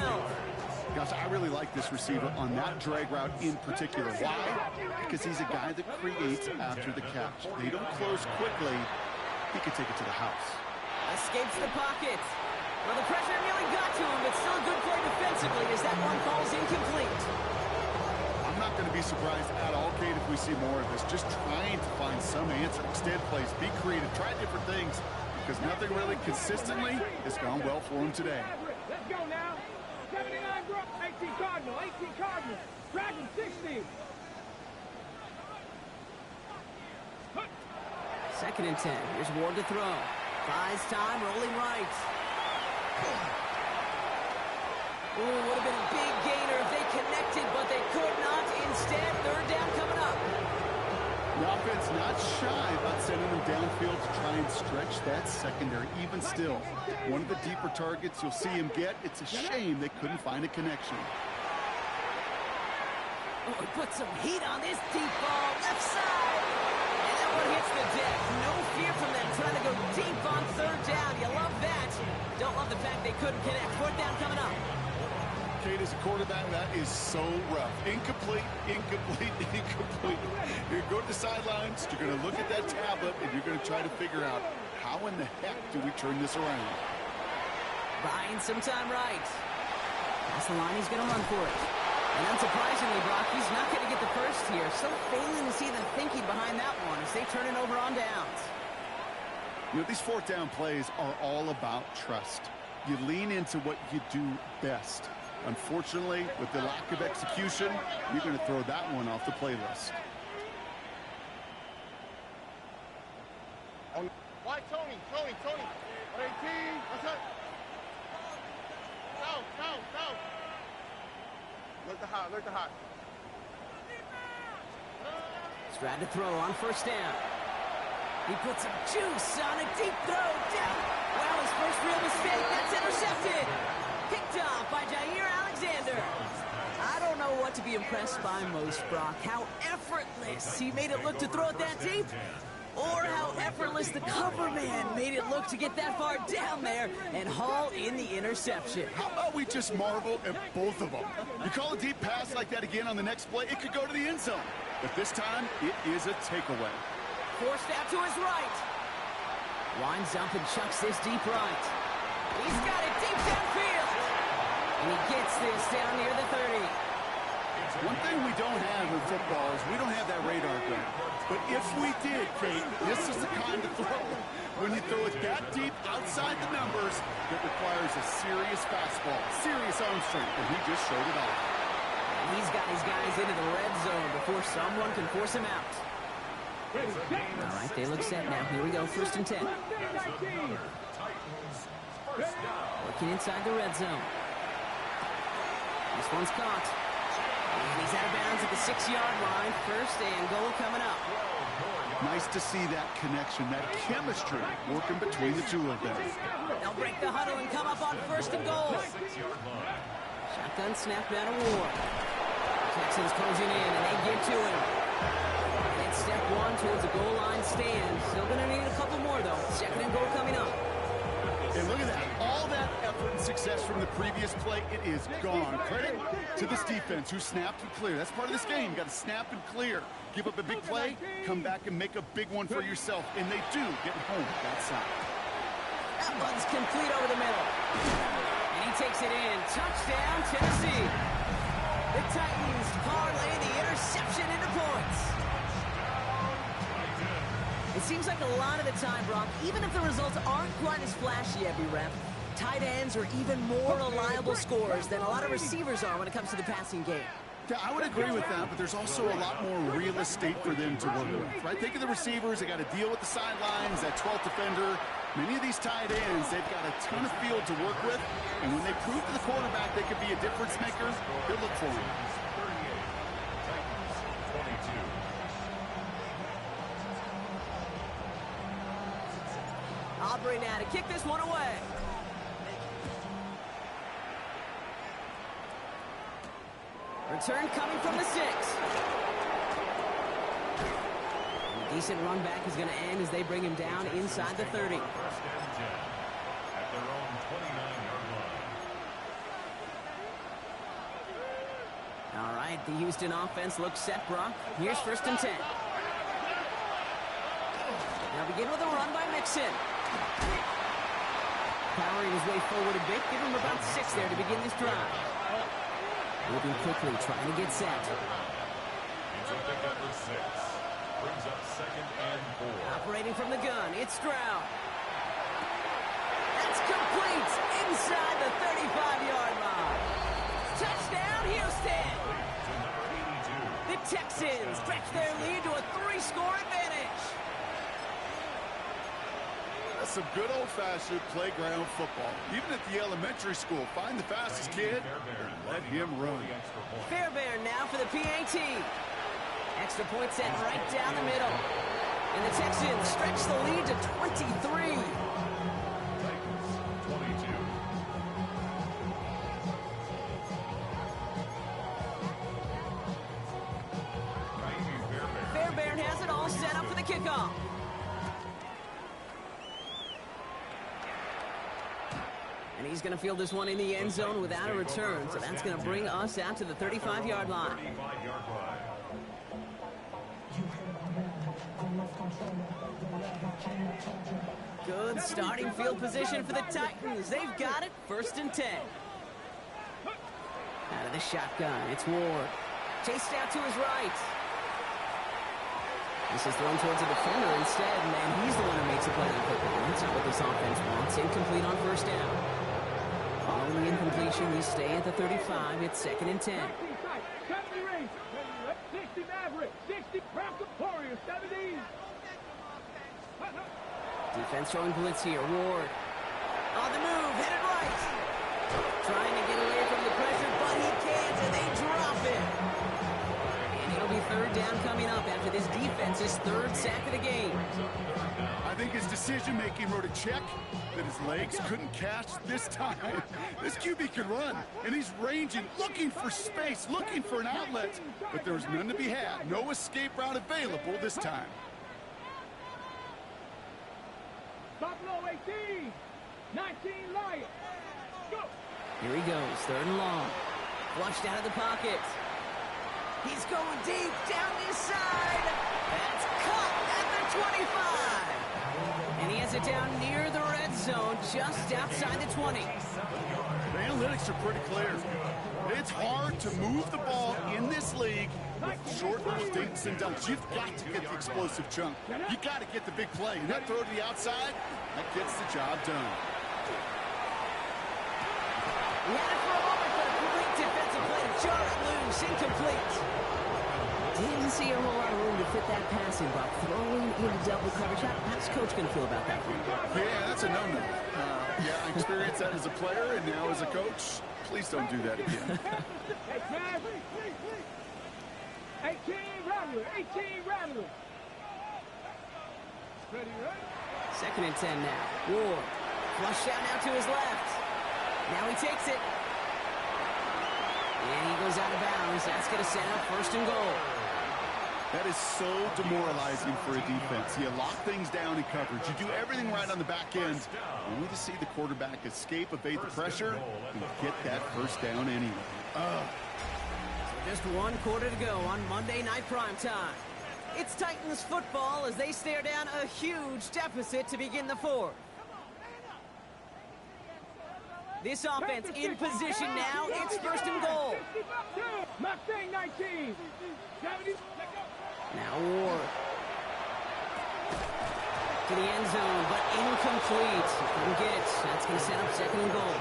Gosh, I really like this receiver on that drag route in particular. Why? Because he's a guy that creates after the catch. They don't close quickly. He could take it to the house. Escapes the pocket. Well, the pressure nearly got to him, but still a good play defensively as that one falls incomplete. I'm not going to be surprised at all, Kate, if we see more of this. Just trying to find some answer. Extend plays, be creative, try different things, because nothing really consistently has gone well for him today. Let's go now. 79 Brook, 18 Cardinal, 18 Cardinal, Dragon 60. 2nd and 10. Here's Ward to throw. Buys time, rolling right. Ooh, would have been a big gainer if they connected, but they could not. Instead, 3rd down coming up. The offense not shy about sending them downfield to try and stretch that secondary. Even still, one of the deeper targets you'll see him get. It's a shame they couldn't find a connection. Oh, he put some heat on this deep ball, left side. And that one hits the deck. No fear from them trying to go deep on 3rd down. You love that. Don't love the fact they couldn't connect. 4th down coming up. Kate, as a quarterback, that is so rough. Incomplete, incomplete, incomplete. You're going to the sidelines, you're going to look at that tablet, and you're going to try to figure out how in the heck do we turn this around. Buying some time right. Past the line, he's going to run for it. And unsurprisingly, Brock, he's not going to get the first here. So failing to see the thinking behind that one as they turn it over on downs. You know, these 4th down plays are all about trust. You lean into what you do best. Unfortunately, with the lack of execution, you're going to throw that one off the playlist. Why Tony? 18. What's up? Go. Look the hot. Strad to throw on 1st down. He puts some juice on a deep throw down. Well, his first real mistake, that's intercepted. Picked off by Jair Alexander. I don't know what to be impressed by most, Brock. How effortless he made it look to throw it that deep, or how effortless the cover man made it look to get that far down there and haul in the interception. How about we just marvel at both of them? You call a deep pass like that again on the next play, it could go to the end zone. But this time, it is a takeaway. Forced out to his right. Winds up and chucks this deep right. He's got it deep downfield. And he gets this down near the 30. One thing we don't have in football is we don't have that radar gun. But if we did, Kate, this is the kind of throw. When you throw it that deep outside the numbers, it requires a serious fastball, serious arm strength, and he just showed it off. And he's got his guys into the red zone before someone can force him out. All right, they look set now. Here we go, 1st and 10. Working inside the red zone. This one's caught. And he's out of bounds at the 6-yard line. 1st and goal coming up. Nice to see that connection, that chemistry working between the two of them. They'll break the huddle and come up on 1st and goal. Shotgun snapped out of Ward. Texans closing in, and they get to him. And step 1 towards a goal line stand. Still going to need a couple more, though. 2nd and goal coming up. And look at that. All that effort and success from the previous play, it is gone. Credit to this defense who snapped and cleared. That's part of this game. You got to snap and clear. Give up a big play, come back and make a big one for yourself. And they do get home that side. That one's complete over the middle. And he takes it in. Touchdown, Tennessee. The Titans parlay the interception into points. It's seems like a lot of the time, Brock, even if the results aren't quite as flashy every rep, tight ends are even more reliable scorers than a lot of receivers are when it comes to the passing game. Yeah, I would agree with that, but there's also a lot more real estate for them to work with, right? Think of the receivers. They got to deal with the sidelines, that 12th defender. Many of these tight ends, they've got a ton of field to work with, and when they prove to the quarterback they could be a difference maker, they'll look for him. 38, Aubrey now to kick this one away. Return coming from the 6. And a decent run back is going to end as they bring him down inside the 30. First and 10 at their own 29-yard line. All right, the Houston offense looks set, Brock. Here's first and 10. Now begin with a run by Mixon. Powering his way forward a bit. Give him about 6 there to begin this drive. Moving quickly, trying to get set. He's up to number 6. Brings up 2nd and 4. Operating from the gun, it's Stroud. That's complete inside the 35-yard line. Touchdown, Houston! To number 82. The Texans stretch their lead to a 3-score advantage. That's some good old-fashioned playground football. Even at the elementary school, find the fastest kid and let him run. Fairbairn now for the PAT. Extra point set right down the middle. And the Texans stretch the lead to 23. Titans 22. Fairbairn has it all set up for the kickoff. And he's going to field this one in the end zone without a return. So that's going to bring us out to the 35-yard line. 35-yard line. Good starting field position for the Titans. They've got it. First and 10. Out of the shotgun, it's Ward. Chased out to his right. This is thrown towards a defender instead, and he's the one who makes a play on football. That's not what this offense wants. Incomplete on first down. Following the incompletion, we stay at the 35. It's 2nd and 10. 60 Maverick, 60 Falcon Warrior, 70. Defense showing blitz here. Ward on the move, headed right. Trying to get away from the pressure, but he can't, and they drop it. And it'll be 3rd down coming up after this defense's 3rd sack of the game. I think his decision-making wrote a check that his legs couldn't catch this time. This QB can run, and he's ranging, looking for space, looking for an outlet. But there's none to be had. No escape route available this time. Buffalo 18, 19 Lions. Go. Here he goes, 3rd and long. Flushed out of the pocket. He's going deep down this side. That's caught at the 25. And he has it down near the red zone, just outside the 20. The analytics are pretty clear. It's hard to move the ball in this league with short dinks and dunks. You've got to get the explosive chunk. You've got to get the big play. And that throw to the outside, that gets the job done. He had it for a moment, but a complete defensive play to jar it loose, incomplete. Didn't see a whole lot of room to fit that passing, but throwing into double coverage. How's Coach going to feel about that one? Yeah, that's a no-no. Yeah, I experienced that as a player, and now as a coach, please don't do that again. 18 Rattler, 18 Rattler. Ready, right? 2nd and 10 now. Ward. Flushed out now to his left. Now he takes it. And he goes out of bounds. That's going to set up 1st and goal. That is so demoralizing for a defense. You lock things down in coverage. You do everything right on the back end, only to see the quarterback escape, evade the pressure, and get that 1st down anyway. So just 1 quarter to go on Monday Night Primetime. It's Titans football as they stare down a huge deficit to begin the 4th. This offense in position now. It's 1st and goal. Mustang 19. 70. Now Ward. to the end zone, but incomplete. Couldn't get it. That's going to set up second and goal.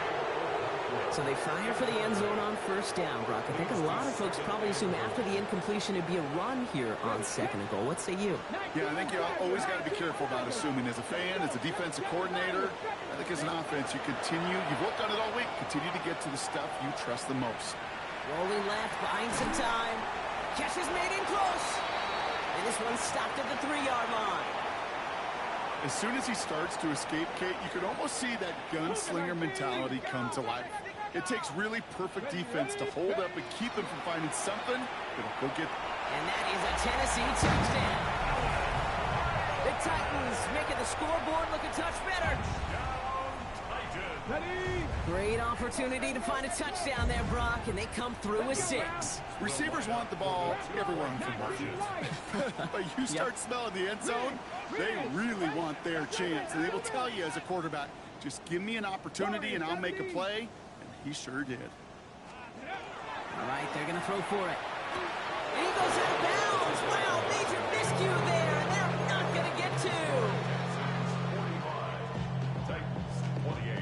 So they fire for the end zone on first down, Brock. I think a lot of folks probably assume after the incompletion it'd be a run here on second and goal. What say you? Yeah, I think you always got to be careful about assuming. As a fan, as a defensive coordinator, I think as an offense, you've worked on it all week, continue to get to the stuff you trust the most. Rolling left, buying some time. Catch is made in close. And this one stopped at the 3-yard line. As soon as he starts to escape, Kate, you can almost see that gunslinger mentality come to life. It takes really perfect defense to hold up and keep him from finding something that'll go get. And that is a Tennessee touchdown. The Titans making the scoreboard look a touch better. Great opportunity to find a touchdown there, Brock, and they come through with 6. Receivers want the ball everywhere on football. But you start smelling the end zone, they really want their chance. And they will tell you as a quarterback, just give me an opportunity and I'll make a play. And he sure did. All right, they're going to throw for it. And he goes out of bounds. Wow, major miscue there, and they're not going to get to. 45, Titans 28.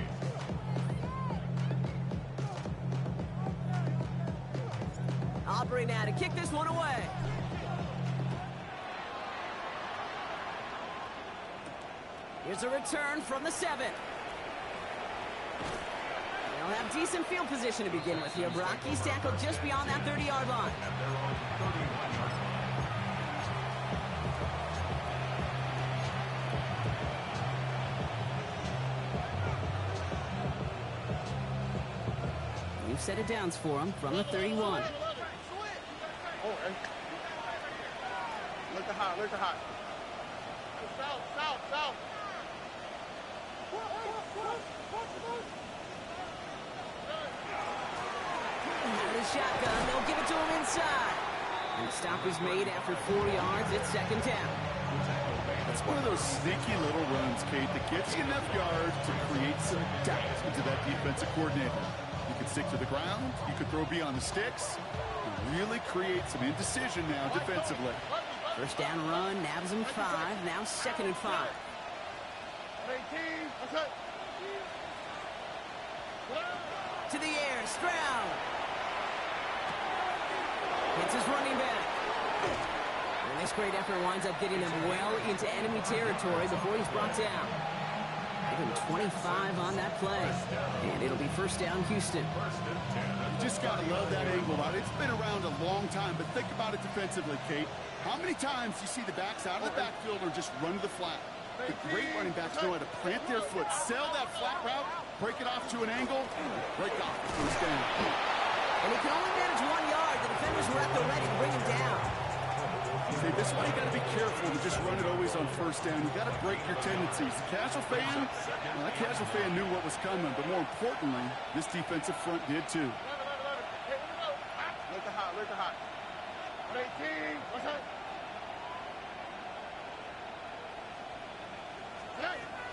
Aubrey now to kick this one away. Here's a return from the 7. They'll have decent field position to begin with here, Brock. He's tackled just beyond that 30-yard line. You've set it downs for him from the 31. Look hot, look hot. South. The shotgun, they'll give it to him inside. And the stop is made after 4 yards. It's second down. It's one of those sneaky little runs, Kate, that gets you enough yards to create some doubt into that defensive coordinator. You could stick to the ground. You could throw beyond the sticks. And really create some indecision now defensively. First down run, nabs him 5. Now second and 5. 18, To the air, Stroud. Hits his running back. And this great effort winds up getting him well into enemy territory before he's brought down. Give him 25 on that play. And it'll be first down, Houston. You just got to love that angle out. It's been around a long time, but think about it defensively, Kate. How many times do you see the backs out of the backfield or just run to the flat? The great running backs know how to plant their foot, sell that flat route, break it off to an angle, and break off the first down. And he can only manage 1 yard. The defenders were at the ready to bring him down. See, this is why you got to be careful to just run it always on first down. You got to break your tendencies. The casual fan, well, that casual fan knew what was coming, but more importantly, this defensive front did too. look hot. 18, what's that?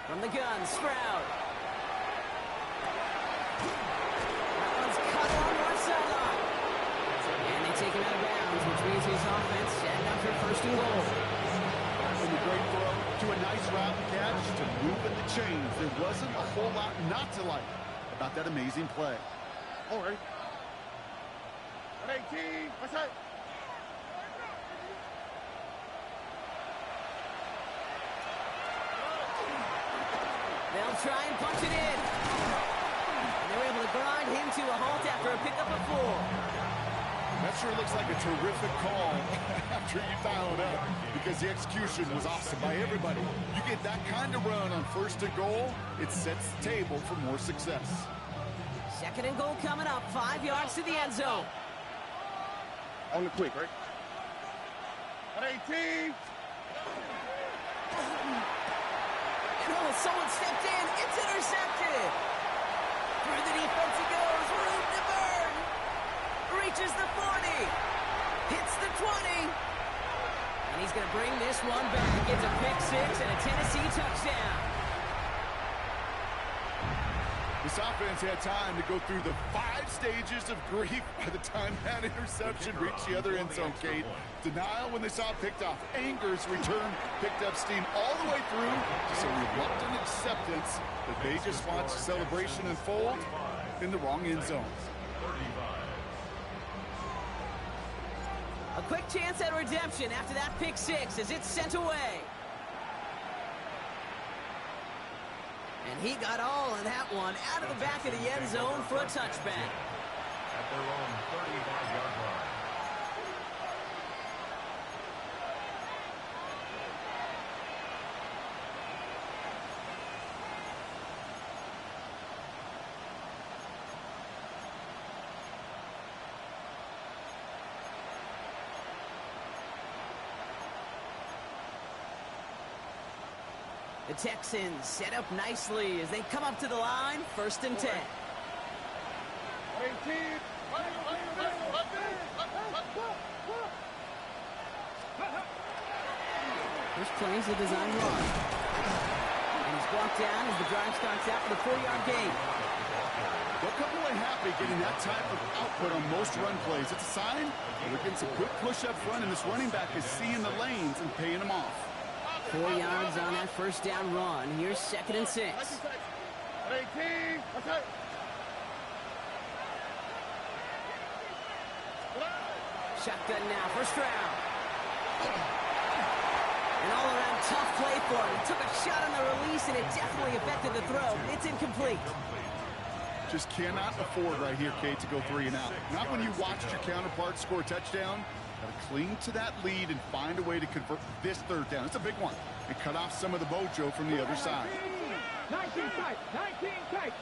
From the gun, Sprout. That one's cut along one sideline. And they take him out of bounds, which means his offense setting up for first and goal. From a great throw to a nice route and catch to moving the chains. There wasn't a whole lot not to like about that amazing play. All right. 18, what's that? They'll try and punch it in. And they're able to grind him to a halt after a pickup of 4. That sure looks like a terrific call after you dial it up, because the execution was awesome by everybody. You get that kind of run on first and goal, it sets the table for more success. Second and goal coming up, 5 yards to the end zone. On the quick, right? 18. Oh, someone stepped in. It's intercepted. Through the defense he goes. Room to burn. Reaches the 40. Hits the 20. And he's going to bring this one back. It's a pick 6 and a Tennessee touchdown. The this offense had time to go through the 5 stages of grief by the time that interception reached the other end zone, Kate. Denial when they saw it picked off. Anger's return picked up steam all the way through. So reluctant acceptance that they just watched celebration unfold in the wrong end zone. A quick chance at redemption after that pick 6 as it's sent away. And he got all of that one out of the back of the end zone for a touchback. At their own 35-yard line. The Texans set up nicely as they come up to the line, 1st and 10. This play is a design run. And he's brought down as the drive starts out with a 4-yard gain. They'll come away happy getting that type of output on most run plays. It's a sign that they're getting some quick push up front, and this running back is seeing the lanes and paying them off. 4 yards on that 1st down run. Here's 2nd and 6. Shotgun now, 1st round. An all-around tough play for him. He took a shot on the release, and it definitely affected the throw. It's incomplete. Just cannot afford right here, Kate, to go 3 and out. Not when you watched your counterpart score a touchdown. Got to cling to that lead and find a way to convert this 3rd down. It's a big one. And cut off some of the mojo from the other side. 19 tight, 19 tight.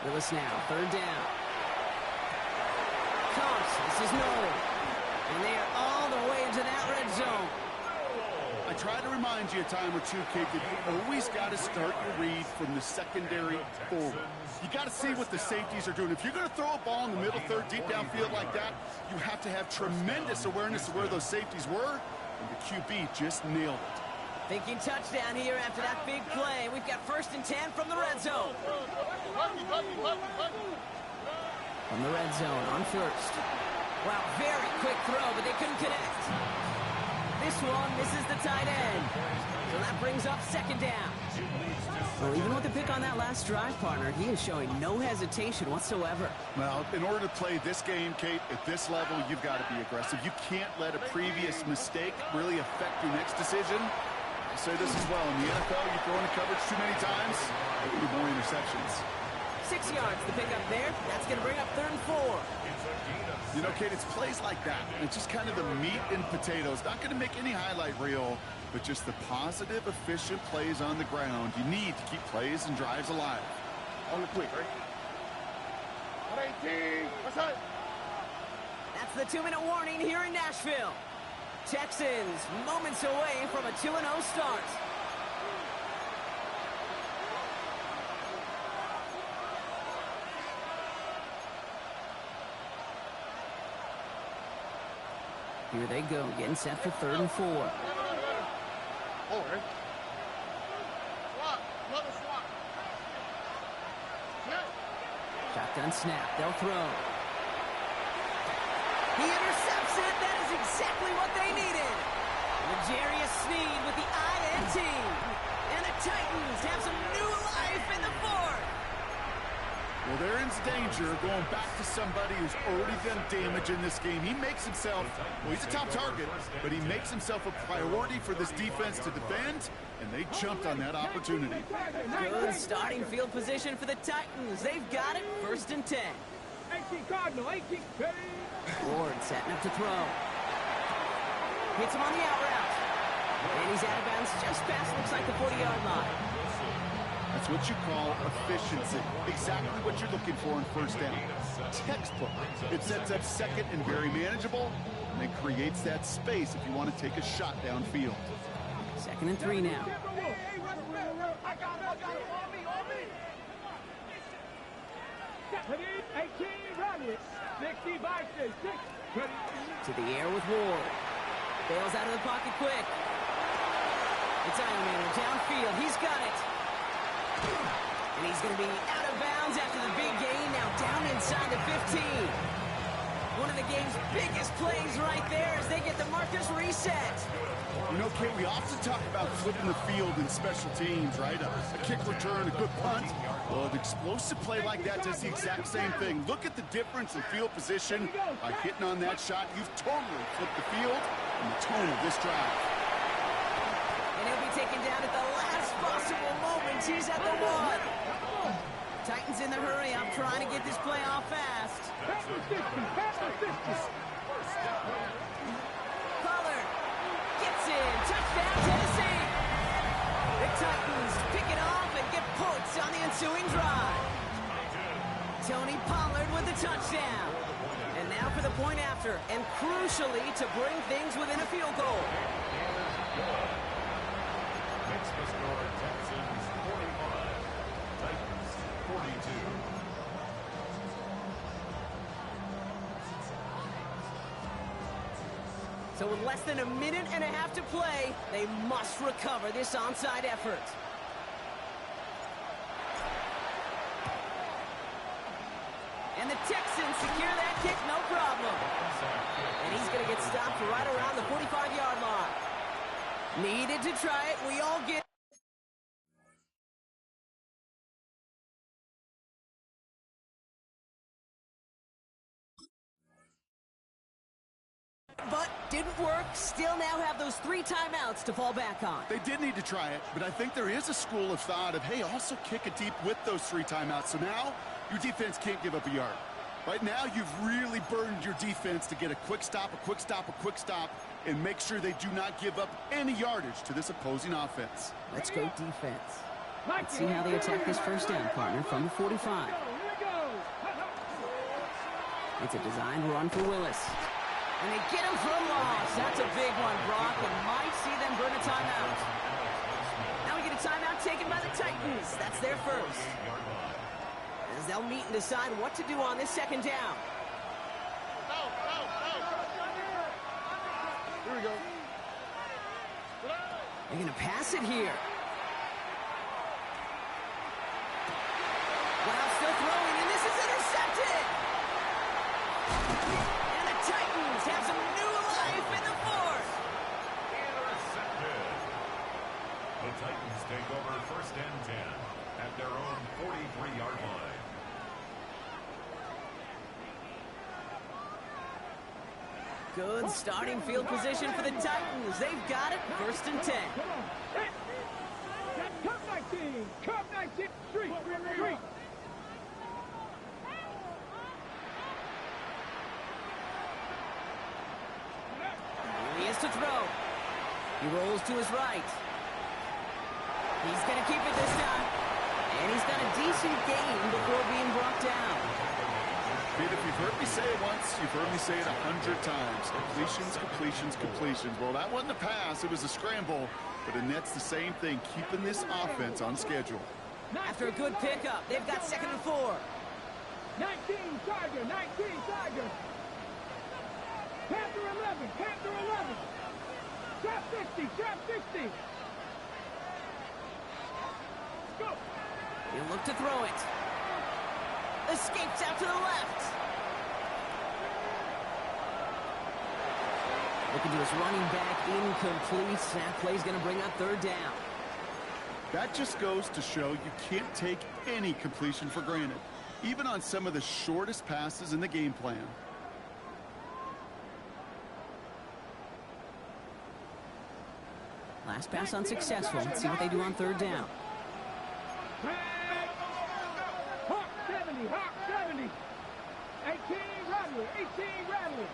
Willis now, 3rd down. Comes, this is Noel. And they are all the way into that red zone. I try to remind you a time or two, Kate, that you always got to start your read from the secondary forward. You got to see what the safeties are doing. If you're going to throw a ball in the middle third, deep downfield like that, you have to have tremendous awareness of where those safeties were, and the QB just nailed it. Thinking touchdown here after that big play. We've got 1st and 10 from the red zone. From the red zone on 1st. Wow, very quick throw, but they couldn't connect. This one misses the tight end. So that brings up 2nd down. Well, even with the pick on that last drive, partner, he is showing no hesitation whatsoever. Well, in order to play this game, Kate, at this level, you've got to be aggressive. You can't let a previous mistake really affect your next decision. I say this as well. In the NFL, you throw into coverage too many times, there'll be more interceptions. 6 yards to pick up there. That's going to bring up 3rd and 4. You know, Kate, it's plays like that. It's just kind of the meat and potatoes. Not going to make any highlight reel, but just the positive, efficient plays on the ground. You need to keep plays and drives alive. On the quick, right? 18. What's up? That's the 2-minute warning here in Nashville. Texans moments away from a 2-0 start. Here they go, getting set for 3rd and 4. Over. Swap. Another swap. Shotgun snap. They'll throw. He intercepts it. That is exactly what they needed. L'Jarius Sneed with the INT. And the Titans have some new life in the 4th. Well, they're in danger going back to somebody who's already done damage in this game. He makes himself, well, he's a top target, but he makes himself a priority for this defense to defend, and they jumped on that opportunity. Good starting field position for the Titans. They've got it, 1st and 10. 18 Cardinal, 18 ready. Ward setting up to throw. Hits him on the out route. And he's out of bounds just past, looks like the 40-yard line. That's what you call efficiency. Exactly what you're looking for in 1st down. Textbook. It sets up 2nd and very manageable, and it creates that space if you want to take a shot downfield. 2nd and 3 now. I got him on me. 18 ready. 60 by 6. To the air with Ward. Bails out of the pocket quick. It's Ironman downfield. He's got it. And he's going to be out of bounds Titans, after the big gain, now down inside the 15. One of the game's biggest plays right there as they get the markers reset. You know, Kate, we often talk about flipping the field in special teams, right? A kick return, a good punt. Well, an explosive play like that does the exact same thing. Look at the difference in field position. By hitting on that shot, you've totally flipped the field and the tone of this drive. And he'll be taken down at the last possible moment. He's at the 1. Titans in the hurry up, trying to get this play off fast. Pollard gets in. Touchdown, Tennessee. The Titans pick it off and get points on the ensuing drive. Tony Pollard with the touchdown. And now for the point after, and crucially to bring things within a field goal. Makes the score Texans 45, Titans 42. So with less than a minute and a half to play, they must recover this onside effort. And the Texans secure that kick, no problem. And he's going to get stopped right around the 45-yard line. Needed to try it. We all get it. But didn't work. Still now have those 3 timeouts to fall back on. They did need to try it, but I think there is a school of thought of, hey, also kick it deep with those 3 timeouts. So now your defense can't give up a yard. Right now, you've really burdened your defense to get a quick stop, and make sure they do not give up any yardage to this opposing offense. Let's go defense. Let's see how they attack this first down, partner, from the 45. It's a designed run for Willis. And they get him for a loss. That's a big one, Brock, and might see them burn a timeout. Now we get a timeout taken by the Titans. That's their first. As they'll meet and decide what to do on this second down. Here we go. They're going to pass it here. Wow, still throwing, and this is intercepted. And the Titans have some new life in the 4th. Intercepted. The Titans take over 1st and 10 at their own 43-yard line. Good starting field position for the Titans. They've got it, 1st and 10. Cup 19, Cup 19, street. Here he is to throw. He rolls to his right. He's going to keep it this time. And he's got a decent gain before being brought down. Pete, if you've heard me say it once, you've heard me say it 100 times. Completions. Well, that wasn't a pass. It was a scramble. But Annette's the same thing, keeping this offense on schedule. After a good pickup, they've got 2nd and 4. 19 Tiger. Panther 11. Trap 60. Go. He'll look to throw it. Escapes out to the left. Looking to his running back, incomplete. That play's going to bring up 3rd down. That just goes to show you can't take any completion for granted, even on some of the shortest passes in the game plan. Last pass unsuccessful. Let's see what they do on 3rd down. Hawk 70. 18 Rattler.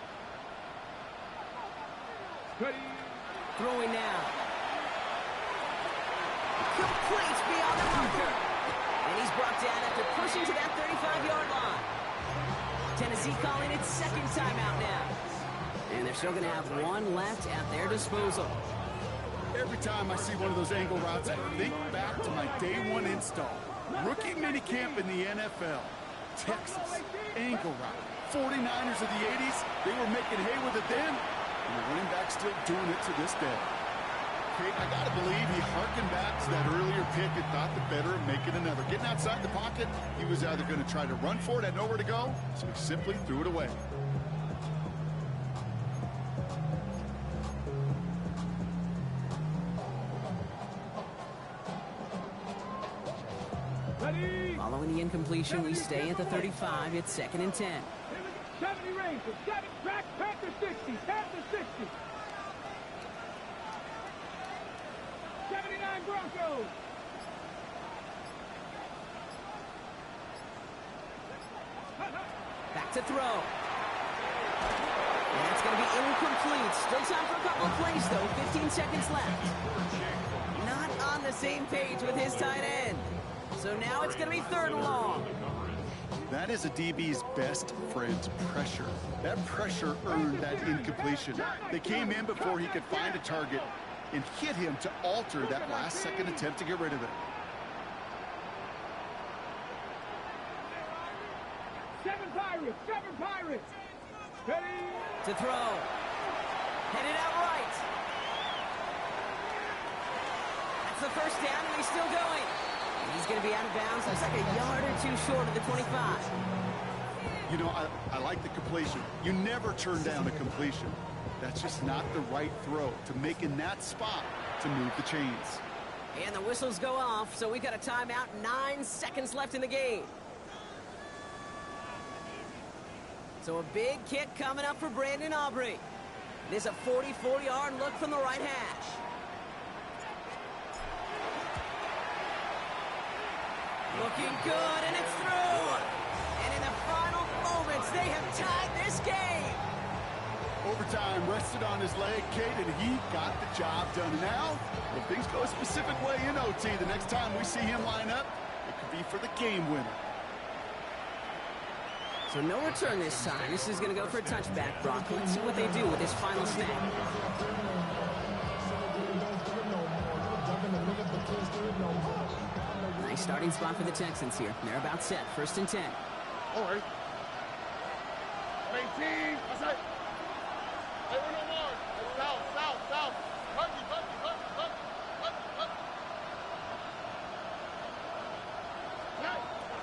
Throwing now. Complete beyond the marker. And he's brought down after pushing to that 35-yard line. Tennessee calling it 2nd timeout now. And they're still going to have 1 left at their disposal. Every time I see one of those angle routes, I think back to my day 1 install. Rookie minicamp in the NFL. Texas, angle route. 49ers of the 80s, they were making hay with it then, and the running back's still doing it to this day. Kate, I got to believe he harkened back to that earlier pick and thought the better of making another. Getting outside the pocket, he was either going to try to run for it, had nowhere to go, so he simply threw it away. Ready? Following the incompletion, we stay at the 35. It's 2nd and 10. 70 Rangers, 7 back, Panther 60, Panther 60. 79 Broncos. Back to throw. And that's going to be incomplete. Still time for a couple of plays, though. 15 seconds left. Not on the same page with his tight end. So now it's going to be 3rd and long. That is a DB's best friend's pressure. That pressure earned that incompletion. They came in before he could find a target and hit him to alter that last-second attempt to get rid of it. 7 Pirates, 7 Pirates. Ready? To throw. Headed out right. That's the 1st down, and he's still going. And he's going to be out of bounds. Looks like a yard or 2 short of the 25. You know, I like the completion. You never turn down a completion. That's just not the right throw to make in that spot to move the chains. And the whistles go off, so we got a timeout. 9 seconds left in the game. So a big kick coming up for Brandon Aubrey. It is a 44-yard look from the right hash. Looking good, and it's through. And in the final moments, they have tied this game. Overtime rested on his leg, Kate, and he got the job done. Now, if things go a specific way in OT, the next time we see him line up, it could be for the game winner. So no return this time. This is going to go for a touchback, Brock. Let's see what they do with this final snap. Nice starting spot for the Texans here. They're about set. 1st and 10. All right. 18. What's that? Hey, we're no more. South, south, south. Huggy, huggy, huggy, huggy, huggy, huggy.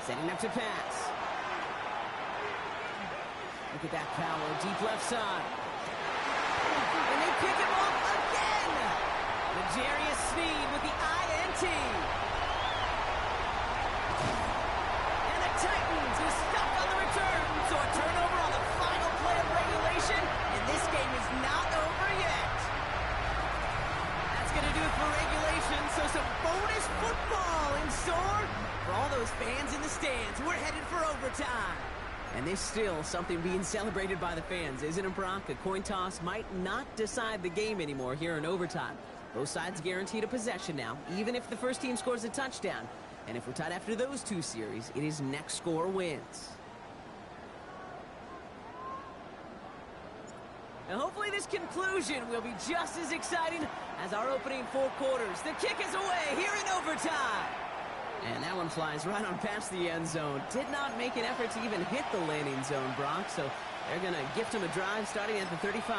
Setting up to pass. Look at that power. Deep left side. And they pick him off again. L'Jarius Sneed with the INT. And the Titans are stuck on the return. So a turnover on the final play of regulation. And this game is not over yet. That's going to do it for regulation. So some bonus football in store for all those fans in the stands. We're headed for overtime. And there's still something being celebrated by the fans, isn't it, Brock? A coin toss might not decide the game anymore here in overtime. Both sides guaranteed a possession now, even if the first team scores a touchdown. And if we're tied after those 2 series, it is next score wins. And hopefully this conclusion will be just as exciting as our opening 4 quarters. The kick is away here in overtime. And that one flies right on past the end zone. Did not make an effort to even hit the landing zone, Brock. So they're going to gift him a drive starting at the 35.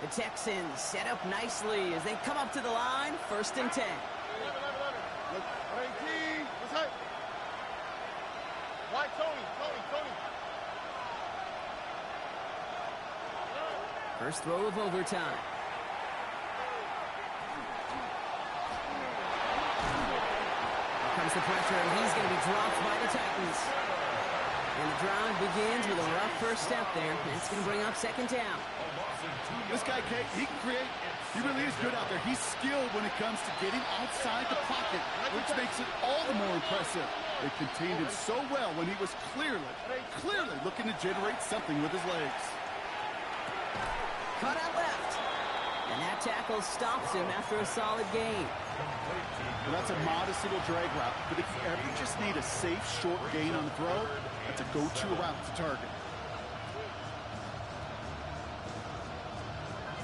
The Texans set up nicely as they come up to the line. 1st and 10. 18. What's that? Right, Tony. First throw of overtime. Here comes the pressure, and he's going to be dropped by the Titans. And the drive begins with a rough first step there. That's going to bring up 2nd down. This guy, Kate, he can create. He really is good out there. He's skilled when it comes to getting outside the pocket, which makes it all the more impressive. They contained him so well when he was clearly looking to generate something with his legs. Cut out left. And that tackle stops him after a solid gain. Well, that's a modest little drag route, but if you ever just need a safe, short gain on the throw, that's a go-to route to target.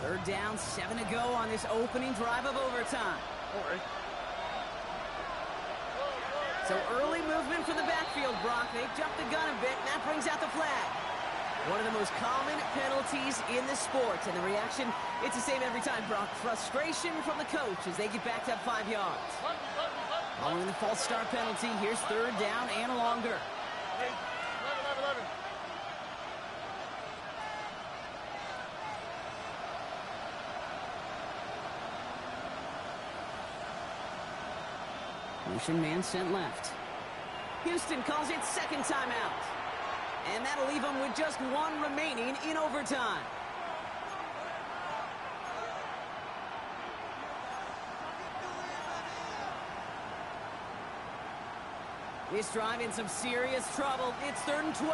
3rd down, 7 to go on this opening drive of overtime. All right. So early movement from the backfield, Brock. They jumped the gun a bit, and that brings out the flag. One of the most common penalties in the sport, and the reaction, it's the same every time, Brock. Frustration from the coach as they get backed up 5 yards. Following the false start penalty, here's third down and longer. 11. Motion man sent left. Houston calls it second timeout. And that'll leave them with just one remaining in overtime. This drive in some serious trouble. It's 3rd and 12.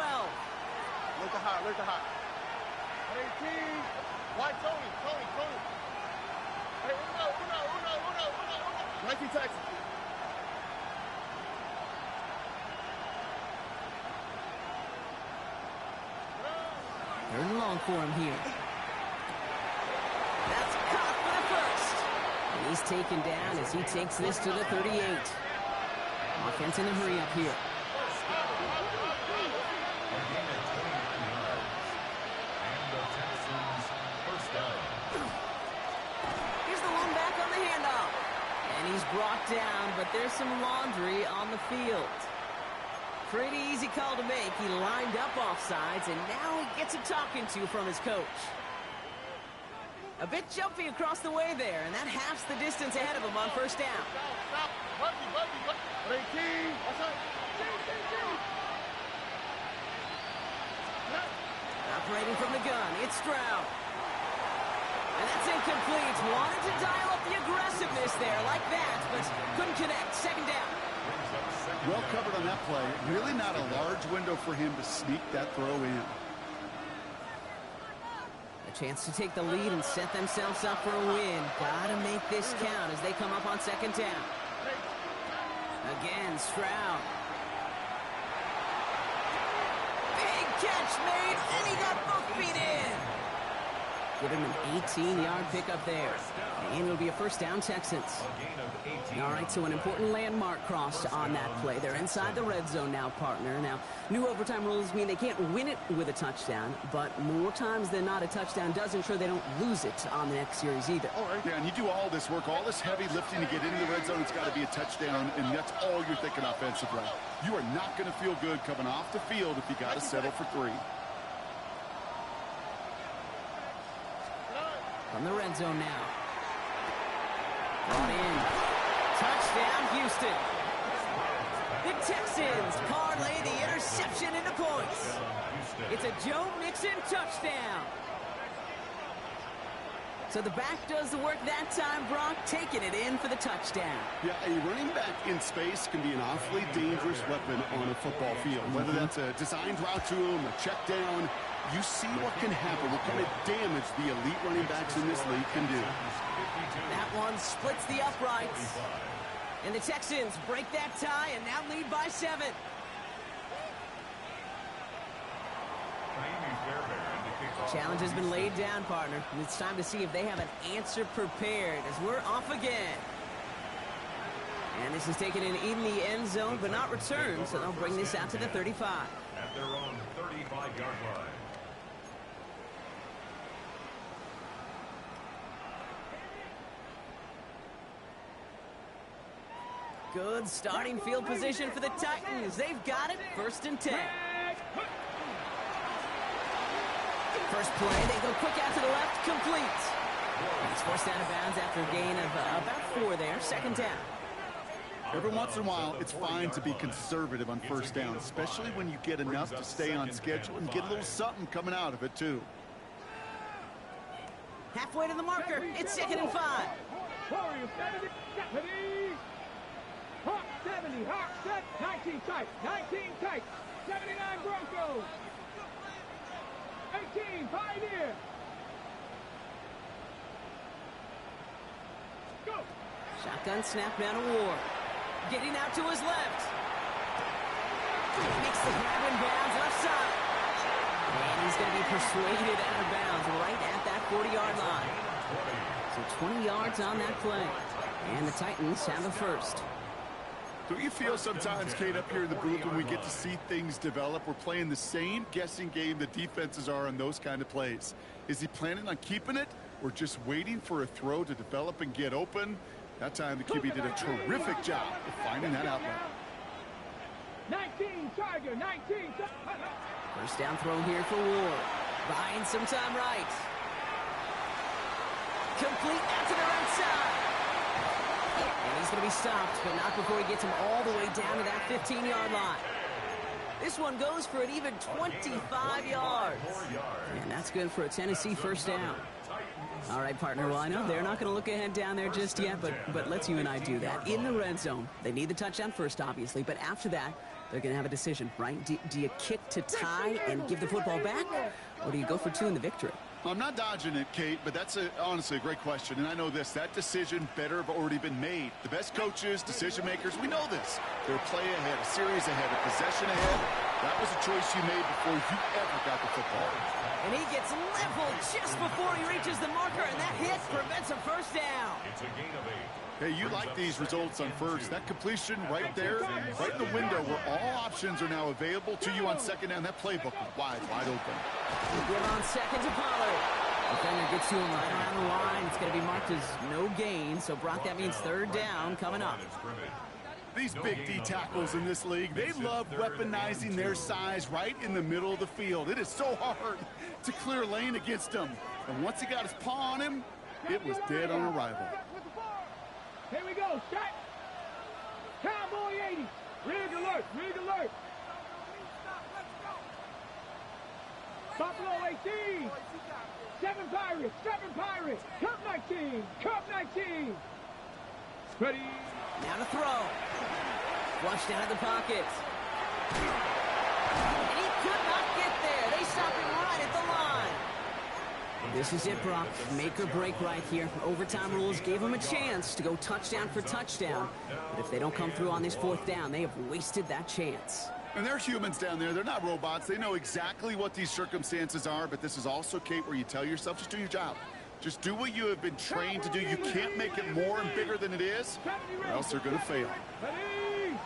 Look at hot. 18. White Tony. Hey, Uno. Nike Texas. Third and long for him here. That's caught for the first. And he's taken down as he takes this to the 38. Offense in a hurry up here. Here's the long back on the handoff. And he's brought down, but there's some laundry on the field. Pretty easy call to make. He lined up offsides, and now he gets a talking to from his coach. A bit jumpy across the way there, and that halves the distance ahead of him on first down. Stop. 18. Operating from the gun, it's Stroud. And that's incomplete. Wanted to dial up the aggressiveness there like that, but couldn't connect. Second down. Well covered on that play. Really not a large window for him to sneak that throw in. A chance to take the lead and set themselves up for a win. Gotta make this count as they come up on second down. Again, Stroud. Big catch made, and he got both feet in. Give him an 18-yard pickup there. And it'll be a first down, Texans. All right, so an important landmark crossed on that play. They're inside the red zone now, partner. Now, new overtime rules mean they can't win it with a touchdown, but more times than not, a touchdown does ensure they don't lose it on the next series either. All right, yeah, and you do all this work, all this heavy lifting to get into the red zone, it's got to be a touchdown, and that's all you're thinking offensively. You are not going to feel good coming off the field if you got to settle for 3. From the red zone now. Brought in. Touchdown, Houston. The Texans parlay the interception into points. It's a Joe Mixon touchdown. So the back does the work that time, Brock, taking it in for the touchdown. Yeah, a running back in space can be an awfully dangerous weapon on a football field. Whether that's a designed route to him, a check down, you see what can happen, what kind of damage the elite running backs in this league can do. That one splits the uprights. And the Texans break that tie and now lead by 7. The challenge has been laid down, partner. And it's time to see if they have an answer prepared as we're off again. And this is taken in the end zone, but not returned, so they'll bring this out to the 35. At their own 35-yard line. Good starting field position for the Titans. They've got it, 1st and 10. First play, they go quick out to the left, complete. He's forced out of bounds after a gain of about 4 there, 2nd down. Every once in a while, it's fine to be conservative on first down, especially when you get enough to stay on schedule and get a little something coming out of it, too. Halfway to the marker, it's 2nd and 5. Warriors 70, 70, hot, set, 19 tight, 79 Broncos, 18 Pioneer. Go. Shotgun snap down to Ward. Getting out to his left. Makes the grab in bounds left side. And he's going to be persuaded out of bounds right at that 40-yard line. So 20 yards on that play. And the Titans have the first. Don't you feel sometimes, Kate, up here in the booth when we get to see things develop, we're playing the same guessing game the defenses are on those kind of plays? Is he planning on keeping it or just waiting for a throw to develop and get open? That time the QB did a terrific job of finding that outlet. 19, Tiger, 19. First down throw here for Ward. Buying some time right. Complete out to the right side. And he's going to be stopped, but not before he gets him all the way down to that 15-yard line. This one goes for an even 25 yards. And that's good for a Tennessee first down. All right, partner, well, I know they're not going to look ahead down there just yet, but let's you and I do that. In the red zone, they need the touchdown first, obviously, but after that, they're going to have a decision, right? Do you kick to tie and give the football back, or do you go for 2 in the victory? I'm not dodging it, Kate, but that's honestly a great question. And I know this, that decision better have already been made. The best coaches, decision makers, we know this. They're a play ahead, a series ahead, a possession ahead. That was a choice you made before you ever got the football. And he gets leveled just before he reaches the marker, and that hit prevents a first down. It's a gain of 8. Hey, you like these results on first. That completion right there, right in the window where all options are now available to you on second down. That playbook is wide open. Give on second to Pollard. Defender gets to him right around the line. It's going to be marked as no gain. So, Brock, that means third down coming up. These big D tackles in this league, they love weaponizing their size right in the middle of the field. It is so hard to clear lane against them. And once he got his paw on him, it was dead on arrival. Here we go, shot. Cowboy 80. Rig alert, rig alert. Buffalo 18. 7 Pirates. Cup 19. Ready. Now to throw. Flushed out of the pocket. And he could not get there. They stop him right at the line. This is it, Brock. Make or break right here. Overtime rules gave them a chance to go touchdown for touchdown. But if they don't come through on this fourth down, they have wasted that chance. And they're humans down there. They're not robots. They know exactly what these circumstances are, but this is also, Kate, where you tell yourself, just do your job. Just do what you have been trained to do. You can't make it more and bigger than it is, or else they're going to fail. Ready.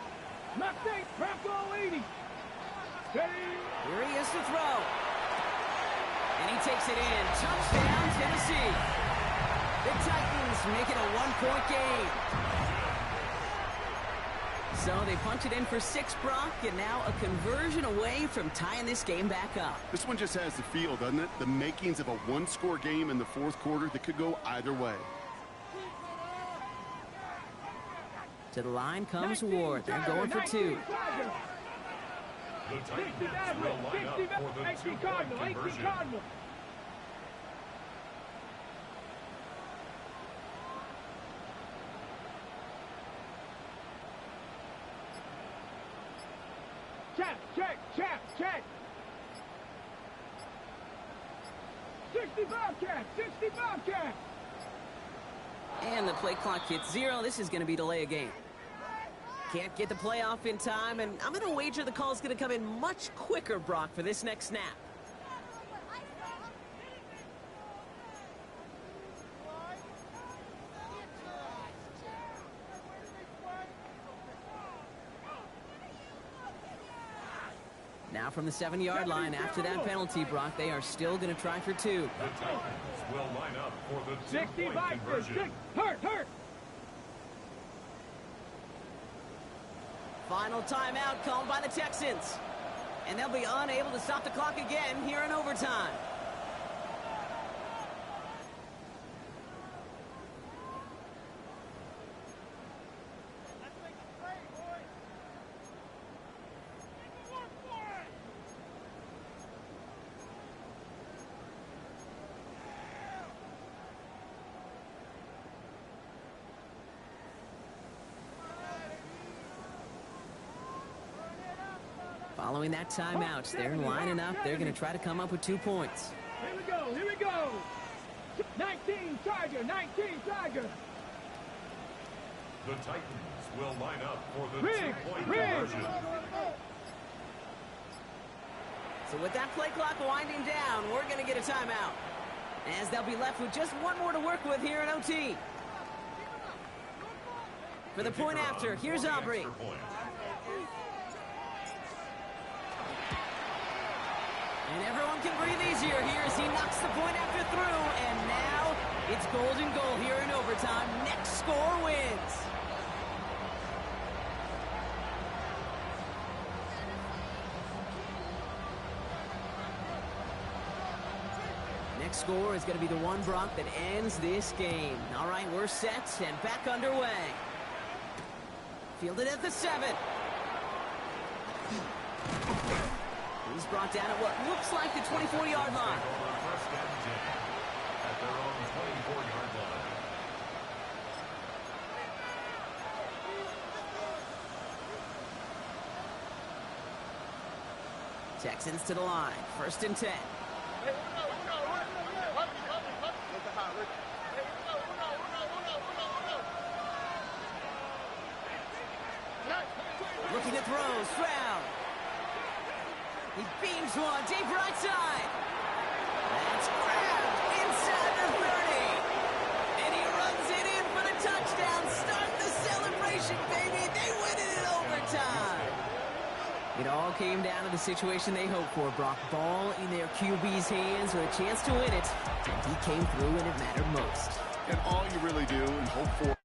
Mustang, Bravo 80. Ready. Here he is to throw. And he takes it in. Touchdown, Tennessee. The Titans make it a 1-point game. So they punch it in for 6, Brock, and now a conversion away from tying this game back up. This one just has the feel, doesn't it? The makings of a one-score game in the fourth quarter that could go either way. To the line comes Ward. They're going for 2. The Titans will line up for the 2-point conversion. Check. 65 cat. And the play clock hits 0. This is going to be delay a game. Can't get the playoff in time, and I'm going to wager the call is going to come in much quicker, Brock, for this next snap. Now from the 7-yard line, after that penalty, Brock, they are still going to try for 2. The Titans will line up for the 2-point conversion. Hurt. Final timeout called by the Texans. And they'll be unable to stop the clock again here in overtime. Following that timeout, they're lining up. They're going to try to come up with 2 points. Here we go. 19 Tiger. The Titans will line up for the 2-point conversion. So with that play clock winding down, we're going to get a timeout, as they'll be left with just 1 more to work with here in OT. For the point after, here's Aubrey. And everyone can breathe easier here as he knocks the point after through. And now it's golden goal here in overtime. Next score wins. Next score is going to be the one, Brock, that ends this game. All right, we're set and back underway. Fielded at the 7. He's brought down at what looks like the 24-yard line. First and 10 at their own 24-yard line. Texans to the line. First and 10. Looking to throw, Stroud. He beams one, deep right side. That's grabbed inside the 30. And he runs it in for the touchdown. Start the celebration, baby. They win it in overtime. It all came down to the situation they hoped for, Brock. Ball in their QB's hands with a chance to win it. And he came through when it mattered most. And all you really do and hope for